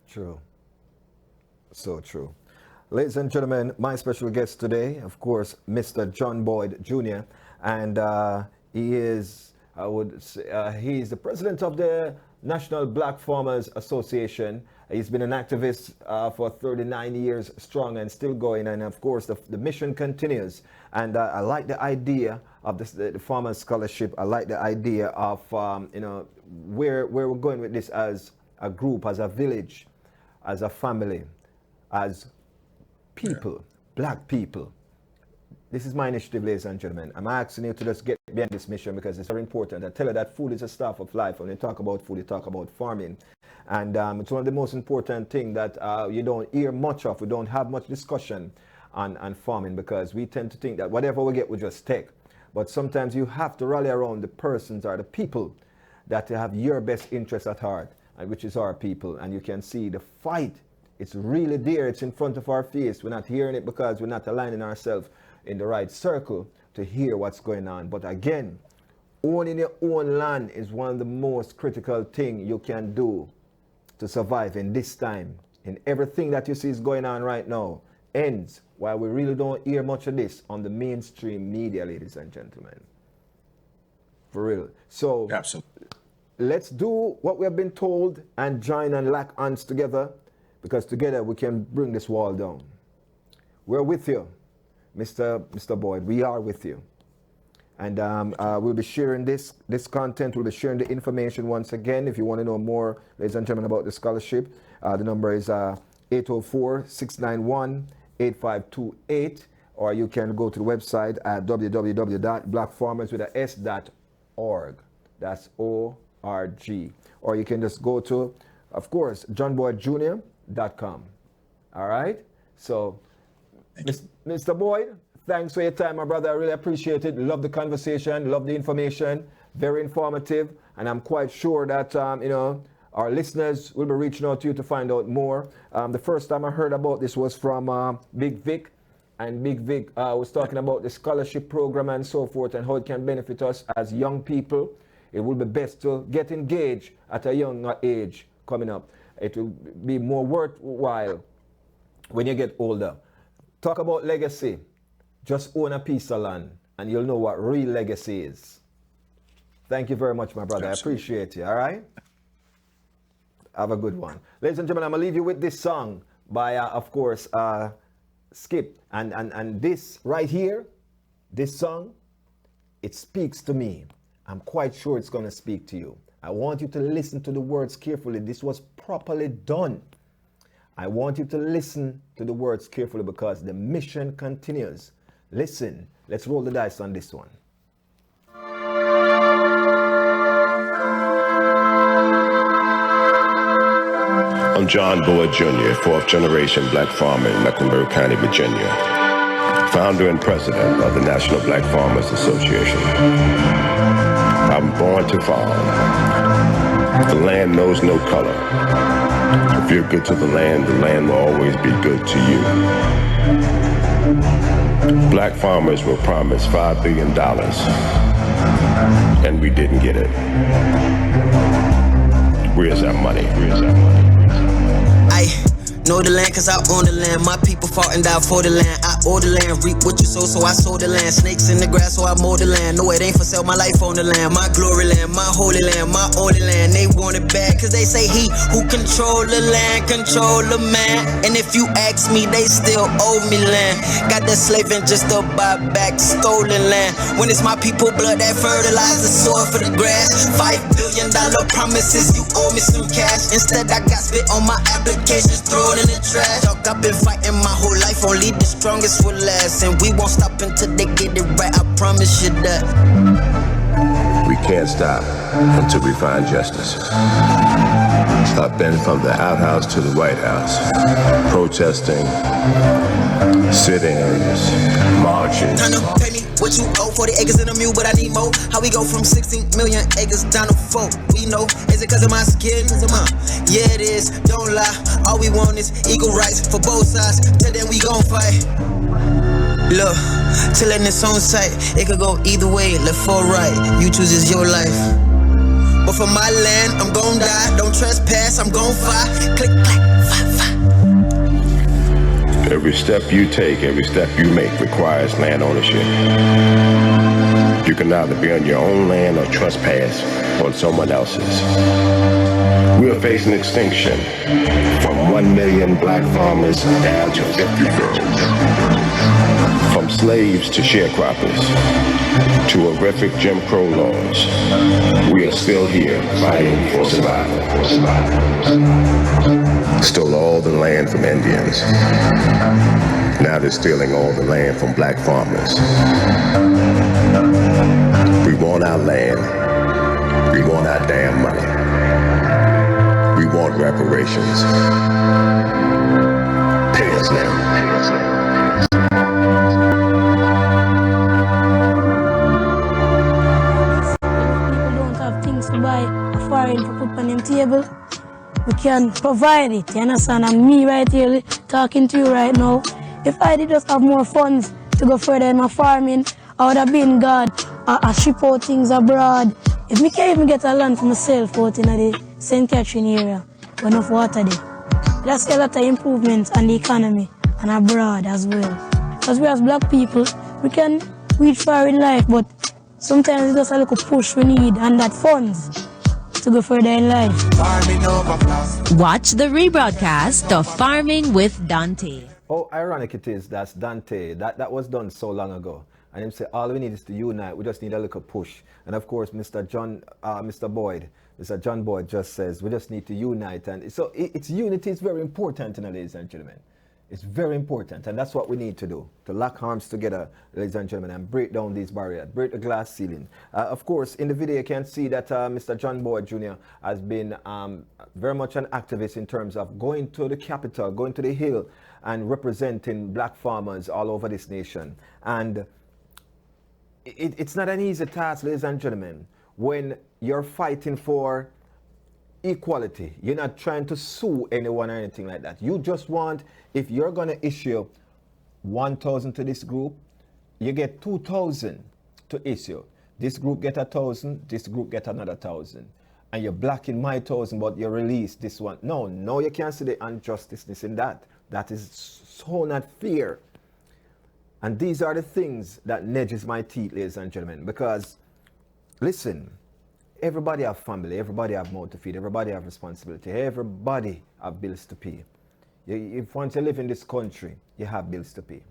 S12: True. So true. Ladies and gentlemen, my special guest today, of course, Mr. John Boyd Jr. And he is, he's the president of the National Black Farmers Association. He's been an activist for 39 years strong and still going. And of course, the mission continues. And I like the idea of the Farmers Scholarship. I like the idea of, where we're going with this as a group, as a village, as a family, as people, black people. This is my initiative, ladies and gentlemen. I'm asking you to just get behind this mission because it's very important. I tell you that food is a staff of life. When you talk about food, you talk about farming. And it's one of the most important things that you don't hear much of. We don't have much discussion on farming because we tend to think that whatever we get, we just take. But sometimes you have to rally around the persons or the people that have your best interests at heart, and which is our people. And you can see the fight. It's really there. It's in front of our face. We're not hearing it because we're not aligning ourselves in the right circle to hear what's going on. But again, owning your own land is one of the most critical things you can do to survive in this time. And everything that you see is going on right now ends while we really don't hear much of this on the mainstream media, ladies and gentlemen. For real. So
S18: absolutely,
S12: let's do what we have been told and join and lock hands together, because together we can bring this wall down. We're with you, Mr. Boyd. We are with you. And we'll be sharing this content. We'll be sharing the information once again. If you want to know more, ladies and gentlemen, about the scholarship, the number is 804-691-8528. Or you can go to the website at www.blackfarmerswithas.org. That's O-R-G. Or you can just go to, of course, johnboydjr.com. All right? So, Mr. Boyd, thanks for your time, my brother. I really appreciate it. Love the conversation, love the information. Very informative. And I'm quite sure that, our listeners will be reaching out to you to find out more. The first time I heard about this was from Big Vic. And Big Vic was talking about the scholarship program and so forth and how it can benefit us as young people. It will be best to get engaged at a younger age coming up. It will be more worthwhile when you get older. Talk about legacy. Just own a piece of land and you'll know what real legacy is. Thank you very much, my brother. Absolutely. I appreciate you, all right? Have a good one. Ladies and gentlemen, I'm going to leave you with this song by, of course, Skip. And this right here, this song, it speaks to me. I'm quite sure it's going to speak to you. I want you to listen to the words carefully. This was properly done. I want you to listen to the words carefully because the mission continues. Listen, let's roll the dice on this one.
S16: I'm John Boyd Jr., fourth generation black farmer in Mecklenburg County, Virginia, founder and president of the National Black Farmers Association. I'm born to farm. The land knows no color. If you're good to the land will always be good to you. Black farmers were promised $5 billion, and we didn't get it. Where's that money?
S17: I know the land cause I own the land. My people fought and died for the land. I owe the land, reap what you sow, so I sow the land. Snakes in the grass, so I mow the land. No, it ain't for sale, my life on the land. My glory land, my holy land, my only land. They want it bad cause they say he who control the land, control the man. And if you ask me, they still owe me land. Got that slaving just to buy back stolen land. When it's my people blood that fertilize the soil for the grass. $5 billion promises, you owe me some cash. Instead I got spit on my applications, throw it in the trash. Dog, I've been fighting my whole life, only the strongest will last. And we won't stop until they get it right, I promise you that.
S16: We can't stop until we find justice. I've been from the outhouse to the White House, protesting, sit-ins, marching.
S17: Time to pay me what you owe. 40 acres and a mule, but I need more. How we go from 16 million acres down to 4? We know, is it cause of my skin? Yeah it is, don't lie. All we want is equal rights for both sides. Till then we gon' fight. Look, till in its own sight. It could go either way, left or right. You choose is your life. But for my land, I'm gon' die. Don't trespass, I'm gon' fight. Click, clack, fight, fight.
S16: Every step you take, every step you make requires land ownership. You can either be on your own land or trespass on someone else's. We are facing extinction from 1 million black farmers down to 50,000. From slaves to sharecroppers to horrific Jim Crow laws, we are still here fighting for survival. Stole all the land from Indians. Now they're stealing all the land from black farmers. We want our land. We want our damn money. We want reparations. Pay us now.
S13: To buy a foreign to put on them table, we can provide it, you understand? And me right here talking to you right now, if I did just have more funds to go further in my farming, I would have been God, I ship out things abroad. If me can't even get a land for myself out in the St. Catherine area, with enough water there, that's a lot of improvements on the economy and abroad as well. Because we as black people, we can reach far in life, but sometimes it's just a little push we need and that funds to go further in life.
S14: Watch the rebroadcast of Farming with Dante.
S12: Oh, ironic it is, that's Dante. That was done so long ago. And him say, all we need is to unite. We just need a little push. And of course, Mr. John Boyd just says, we just need to unite. And so it's unity is very important, ladies and gentlemen. It's very important, and that's what we need to do, to lock arms together, ladies and gentlemen, and break down these barriers, break the glass ceiling. Of course, in the video, you can see that Mr. John Boyd Jr. has been very much an activist in terms of going to the capital, going to the Hill, and representing black farmers all over this nation. And it's not an easy task, ladies and gentlemen, when you're fighting for equality. You're not trying to sue anyone or anything like that. You just want, if you're going to issue 1,000 to this group, you get 2,000 to issue. This group get 1,000, this group get another 1,000. And you're blocking my 1,000, but you release this one. No, you can't see the injustice in that. That is so not fair. And these are the things that nudges my teeth, ladies and gentlemen, because, listen, everybody have family, everybody have mouth to feed, everybody have responsibility, everybody have bills to pay. If once you live in this country, you have bills to pay.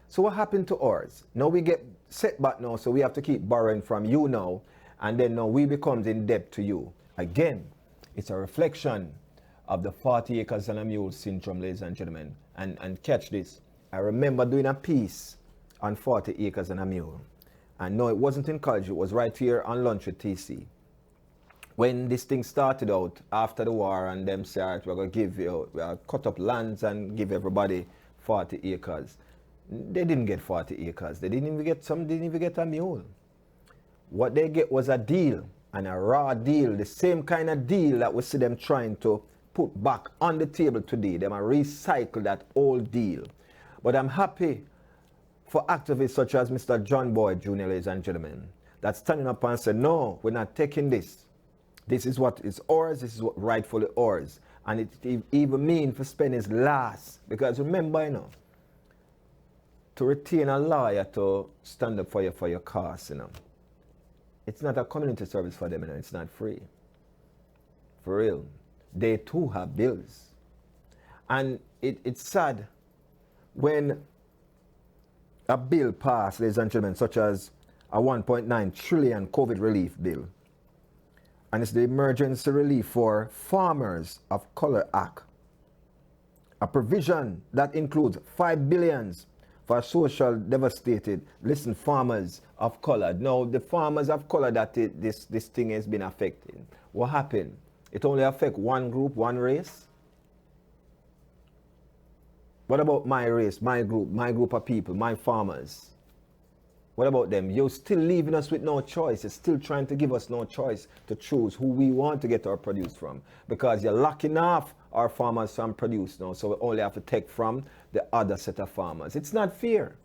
S12: So what happened to ours? Now we get set back now, so we have to keep borrowing from you now, and then now we become in debt to you. Again, it's a reflection of the 40 acres and a mule syndrome, ladies and gentlemen. And catch this, I remember doing a piece on 40 acres and a mule. And no, it wasn't in college, it was right here on lunch with TC. when this thing started out after the war and them said, "Alright, we're going to give you, cut up lands and give everybody 40 acres. They didn't get 40 acres. They didn't even get a mule. What they get was a deal, and a raw deal, the same kind of deal that we see them trying to put back on the table today. They might recycle that old deal. But I'm happy for activists such as Mr. John Boyd Jr., ladies and gentlemen, that's standing up and said, no, we're not taking this. This is what is ours, this is what rightfully ours. And it even means for spending his last. Because remember, you know, to retain a lawyer to stand up for your cause, you know, it's not a community service for them, you know, it's not free. For real. They too have bills. And it's sad when a bill passed, ladies and gentlemen, such as a 1.9 trillion COVID relief bill. And it's the Emergency Relief for Farmers of Color Act. A provision that includes $5 billion for social devastated, listen, farmers of color. Now, the farmers of color that this thing has been affecting. What happened? It only affects one group, one race? What about my race, my group of people, my farmers? What about them? You're still leaving us with no choice. You're still trying to give us no choice to choose who we want to get our produce from. Because you're locking off our farmers from produce now. So we only have to take from the other set of farmers. It's not fair.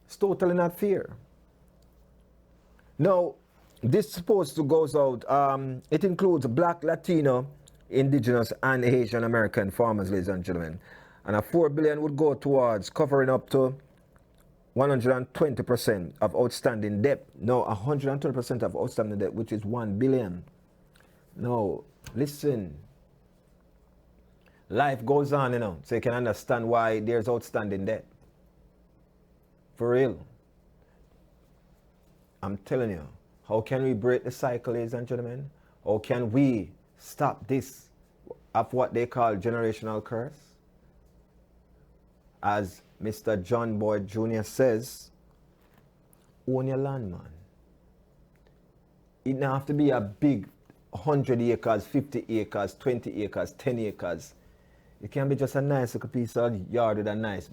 S12: It's totally not fair. Now, this supposed to goes out. It includes Black, Latino, Indigenous, and Asian American farmers, ladies and gentlemen. And a $4 billion would go towards covering up to 120% of outstanding debt. No, 120% of outstanding debt, which is $1 billion. No, listen. Life goes on, you know, so you can understand why there's outstanding debt. For real. I'm telling you, how can we break the cycle, ladies and gentlemen? How can we stop this of what they call generational curse? As Mr. John Boyd Jr. says, own your land, man. It don't have to be a big 100 acres, 50 acres, 20 acres, 10 acres. It can be just a nice little piece of yard with a nice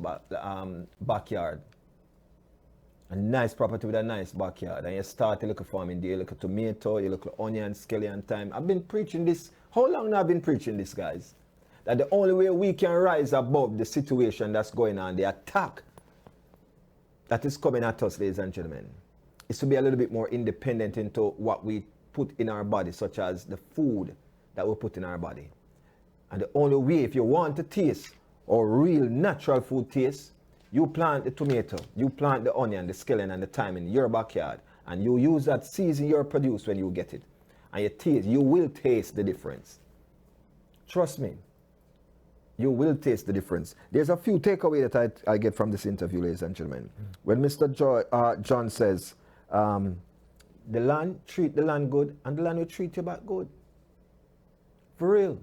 S12: backyard. A nice property with a nice backyard. And you start a little farming there, you look at tomato, you look at onion, scallion, thyme. I've been preaching this. How long have I been preaching this, guys? That the only way we can rise above the situation that's going on, the attack that is coming at us, ladies and gentlemen, is to be a little bit more independent into what we put in our body, such as the food that we put in our body. And the only way, if you want to taste or real natural food taste, you plant the tomato, you plant the onion, the scallion, and the thyme in your backyard, and you use that season your produce when you get it. And you will taste the difference. Trust me. You will taste the difference. There's a few takeaways that I get from this interview, ladies and gentlemen. When Mr. John says, the land, treat the land good, and the land will treat you back good. For real.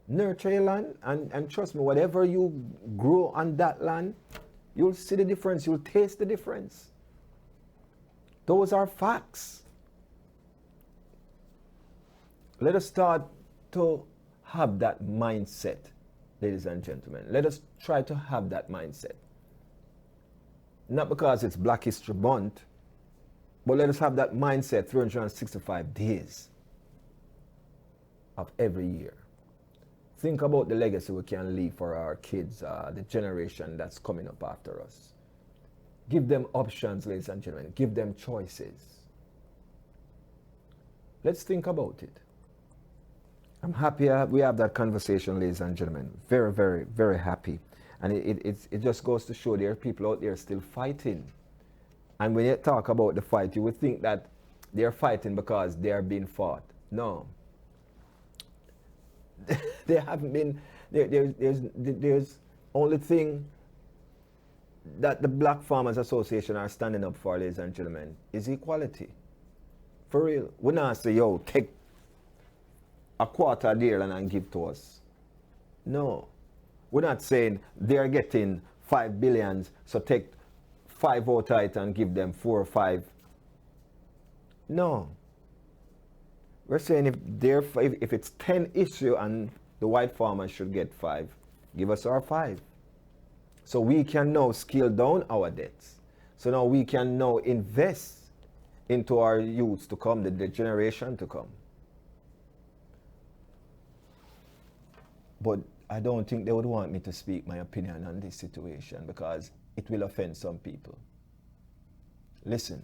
S12: Nurture your land, and trust me, whatever you grow on that land, you'll see the difference, you'll taste the difference. Those are facts. Let us start to have that mindset. Ladies and gentlemen, let us try to have that mindset. Not because it's Black History Month, but let us have that mindset 365 days of every year. Think about the legacy we can leave for our kids, the generation that's coming up after us. Give them options, ladies and gentlemen. Give them choices. Let's think about it. I'm happy we have that conversation, ladies and gentlemen. Very, very, very happy. And it just goes to show there are people out there still fighting. And when you talk about the fight, you would think that they're fighting because they are being fought. No. They haven't been. There's only thing that the Black Farmers Association are standing up for, ladies and gentlemen, is equality. For real. We're not say, yo, take a quarter there and give to us. No. We're not saying they're getting $5 billion, so take 5 out of it and give them 4 or 5. No. We're saying if it's 10 issue and the white farmers should get 5, give us our 5. So we can now scale down our debts. So now we can now invest into our youths to come, the generation to come. But I don't think they would want me to speak my opinion on this situation because it will offend some people. Listen,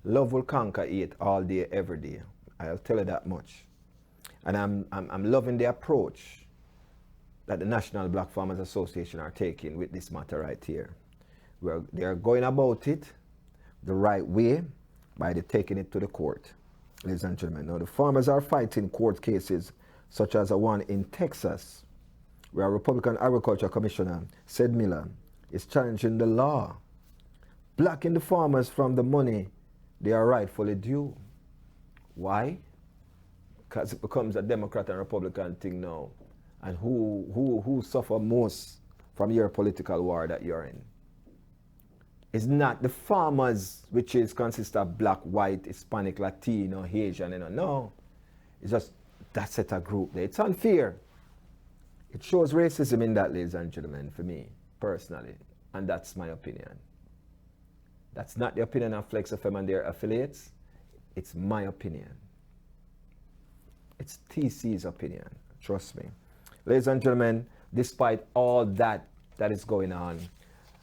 S12: love will conquer hate all day, every day. I'll tell you that much. And I'm loving the approach that the National Black Farmers Association are taking with this matter right here. They are going about it the right way by taking it to the court. Ladies and gentlemen, now the farmers are fighting court cases such as the one in Texas, where Republican Agriculture Commissioner Sid Miller is challenging the law, blocking the farmers from the money they are rightfully due. Why? Because it becomes a Democrat and Republican thing now. And who suffer most from your political war that you're in? It's not the farmers, which consists of black, white, Hispanic, Latino, Asian, no. It's just that set of group there. It's unfair. It shows racism in that, ladies and gentlemen, for me, personally. And that's my opinion. That's not the opinion of Flex FM and their affiliates. It's my opinion. It's TC's opinion. Trust me. Ladies and gentlemen, despite all that is going on,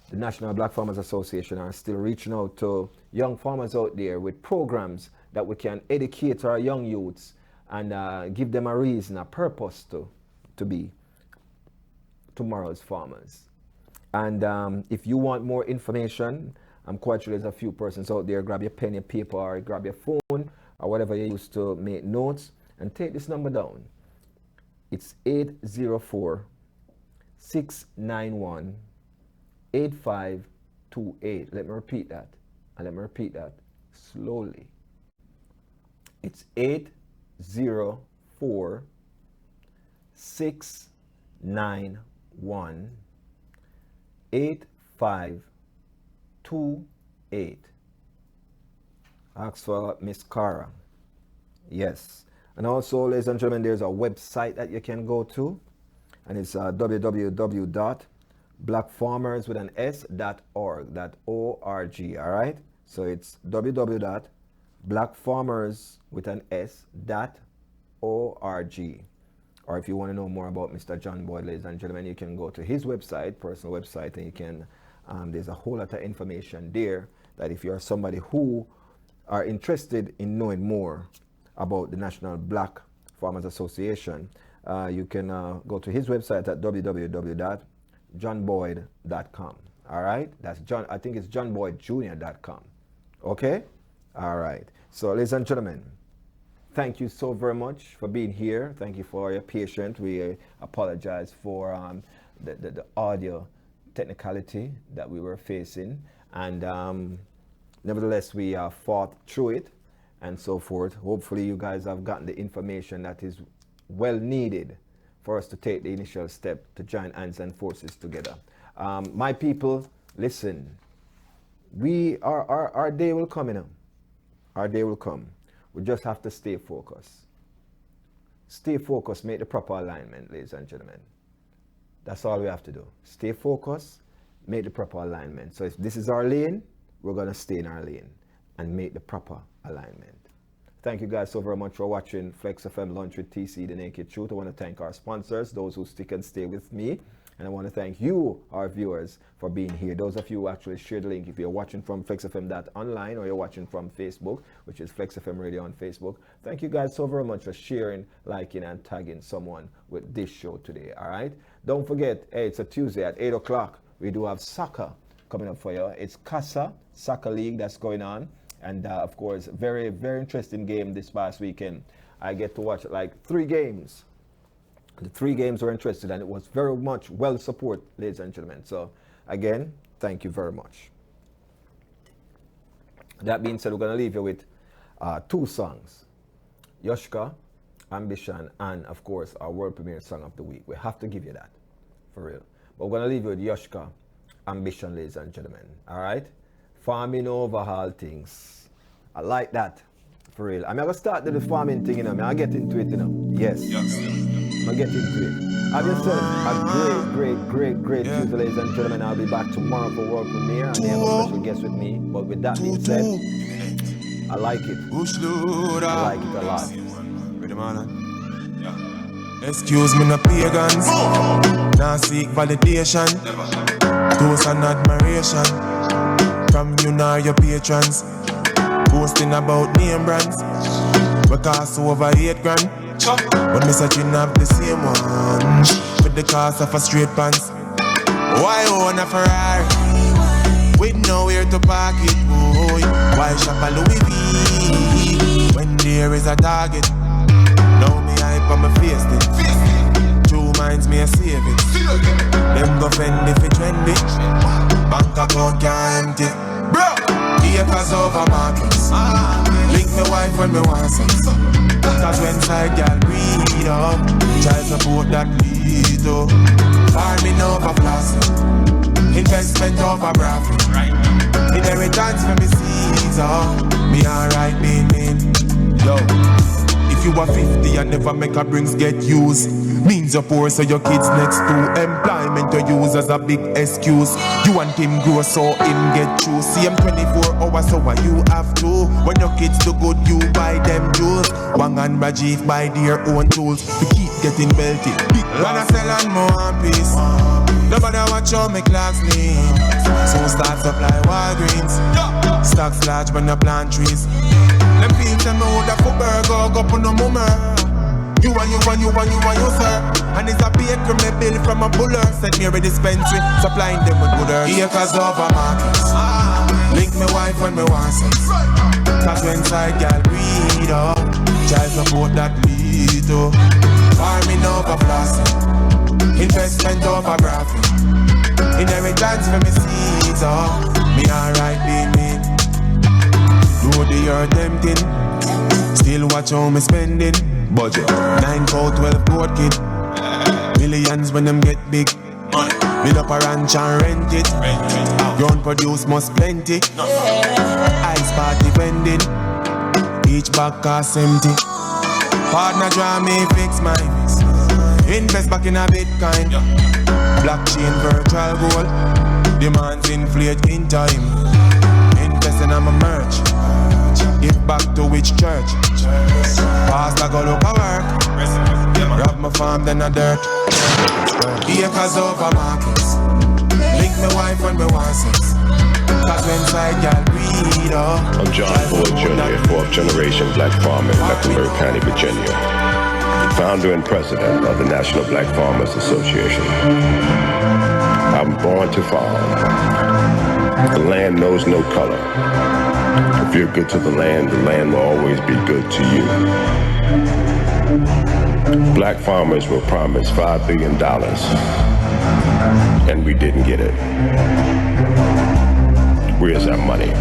S12: the National Black Farmers Association are still reaching out to young farmers out there with programs that we can educate our young youths and give them a reason, a purpose to be tomorrow's farmers. And if you want more information, I'm quite sure there's a few persons out there. Grab your pen, your paper, or grab your phone, or whatever you use to make notes, and take this number down. It's 804-691-8528. Let me repeat that. And let me repeat that slowly. It's 804-691-8528. Ask for Miss Cara. Yes. And also, ladies and gentlemen, there's a website that you can go to, and it's www.blackfarmers.org, O-R-G, all right? So it's www.blackfarmers.org. Or if you want to know more about Mr. John Boyd, ladies and gentlemen, you can go to his website, personal website, and you can, there's a whole lot of information there that if you're somebody who are interested in knowing more about the National Black Farmers Association, you can go to his website at www.johnboyd.com. All right, that's John. I think it's johnboydjr.com. Okay, all right. So, ladies and gentlemen, thank you so very much for being here. Thank you for your patience. We apologize for the audio technicality that we were facing, and nevertheless, we fought through it and so forth. Hopefully you guys have gotten the information that is well needed for us to take the initial step to join hands and forces together. My people, listen, our day will come, Our day will come. We just have to stay focused. Stay focused, make the proper alignment, ladies and gentlemen. That's all we have to do. Stay focused, make the proper alignment. So if this is our lane, we're gonna stay in our lane and make the proper alignment. Thank you guys so very much for watching Flex FM Lunch with TC, The Naked Truth. I want to thank our sponsors, those who stick and stay with me. And I want to thank you, our viewers, for being here. Those of you who actually share the link, if you're watching from FlexFM.online or you're watching from Facebook, which is Flex FM Radio on Facebook, thank you guys so very much for sharing, liking, and tagging someone with this show today, all right? Don't forget, hey, it's a Tuesday at 8 o'clock. We do have soccer coming up for you. It's CASA Soccer League that's going on. And of course, very, very interesting game this past weekend. I get to watch like 3 games. The 3 games were interesting, and it was very much well supported, ladies and gentlemen. So again, thank you very much. That being said, we're going to leave you with 2 songs. Yoshka, Ambition, and of course, our world premiere song of the week. We have to give you that, for real. But we're going to leave you with Yoshka, Ambition, ladies and gentlemen. All right? Farming over all things. I like that For real. I'm gonna start the farming thing, you know. I get into it, you know. Yes. I'm gonna get into it. As I said, a great Tuesday, ladies and gentlemen. I'll be back tomorrow for world premiere, and they have a special guest with me. But with that being said, I like it. I like it a lot.
S15: Excuse me, no pagans. Now seek validation, toast and admiration from you nor your patrons. Boasting about name brands, we cost over 8 grand. But me searching up the same one with the cost of a straight pants. Why own a Ferrari with nowhere to park it? Boy, why shop a Louis V when there is a target? Now me hype on my face it. True minds me a save it. Them go fend if it trendy. Bank account can't empty. Bro, acres over markets. Link me wife when me want some. Cause when side girl breed up, child support that lead up. Farming over plastic, investment over profit. Inheritance for me seeds up. Me alright being mean. Yo, if you are 50 and never make a brings get used, means you're poor so your kids next to employment you use as a big excuse. You want him grow so him get through. See him 24 hours so what you have to. When your kids do good you buy them jewels. Wang and Rajiv buy their own tools. We keep getting belted. Big man sell and more peace. Nobody watch how me clocks lean. So start supply Walgreens. Stocks large when I plant trees. Them fields them know that for burger go on no mummer. You and you, sir. And it's a baker me bill from a buller. Sent me a dispensary, supplying them with good earth. Acres over markets. Link me wife when me want sex. Cause when side girl breed up, child support that lead up. Farming over plastic, investment over profit. Inheritance for me seeds up. Me alright being mean. Do the earth tempting. Still watch how me spending. Budget 9 4 12 goat kid. Millions when them get big. Build up a ranch and rent it. Ground produce must plenty. Ice party vending. Each bag cost empty. Partner draw me fix mine. Invest back in a Bitcoin. Blockchain virtual gold. Demands inflate in time. Invest in my merch. Give back to which church? Pastor go look a work. Rob my farm then a dirt. Acres over markets. Link me wife when me want sex. Cause when side girl breed up.
S16: I'm John Ford Jr., 4th generation black farmer in Mecklenburg County, Virginia. Founder and president of the National Black Farmers Association. I'm born to farm. The land knows no color. If you're good to the land will always be good to you. Black farmers were promised $5 billion, and we didn't get it. Where's that money?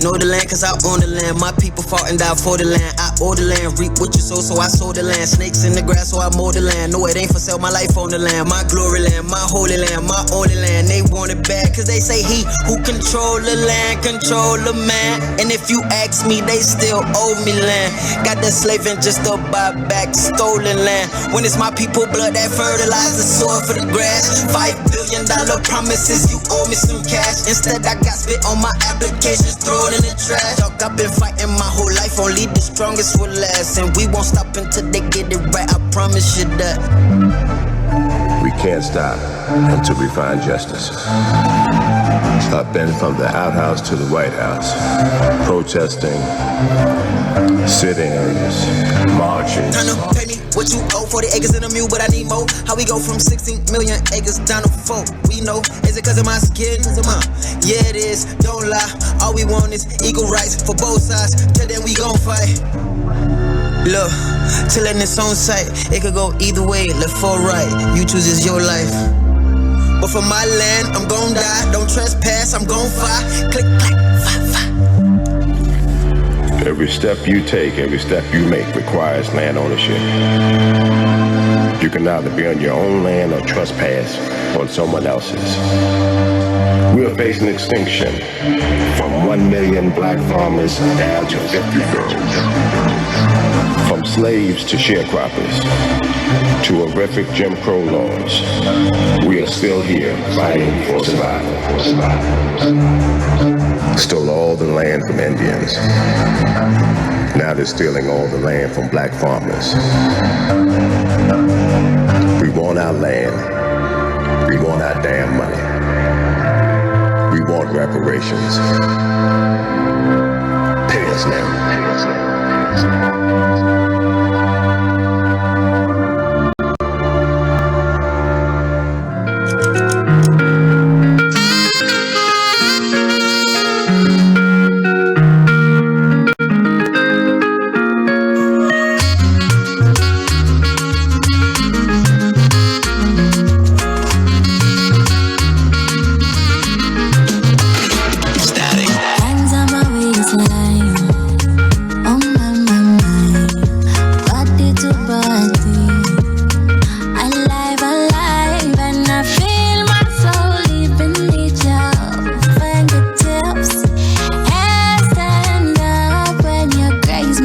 S17: Know the land cause I own the land. My people fought and died for the land. I owe the land, reap what you sow, so I sow the land. Snakes in the grass, so I mow the land. No, it ain't for sale, my life on the land. My glory land, my holy land, my only land. They want it bad cause they say he who control the land, control the man. And if you ask me, they still owe me land. Got the slaving just to buy back stolen land. When it's my people blood that fertilize the soil for the grass. $5 billion promises, you owe me some cash. Instead I got spit on my applications, throw in the trash. Dog, I've been fighting my whole life, only the strongest will last. And we won't stop until they get it right, I promise you that.
S16: We can't stop until we find justice. I've been from the outhouse to the White House, protesting, sitting, marching.
S17: Pay me what you owe, 40 acres and a mule, but I need more. How we go from 16 million acres down to 4? We know, is it cause of my skin? Yeah it is, don't lie. All we want is equal rights for both sides. Till then we gon' fight. Look, till in its own sight. It could go either way, left or right. You choose is your life. But for my land, I'm gon' die. Don't trespass, I'm gon' fire. Click, clack, fire, fire.
S16: Every step you take, every step you make requires land ownership. You can either be on your own land or trespass on someone else's. We are facing extinction from 1 million black farmers down to 50 girls. From slaves to sharecroppers to horrific Jim Crow laws, we are still here fighting for survival. Stole all the land from Indians. Now they're stealing all the land from black farmers. We want our land. We want our damn money. We want reparations. Pay us now.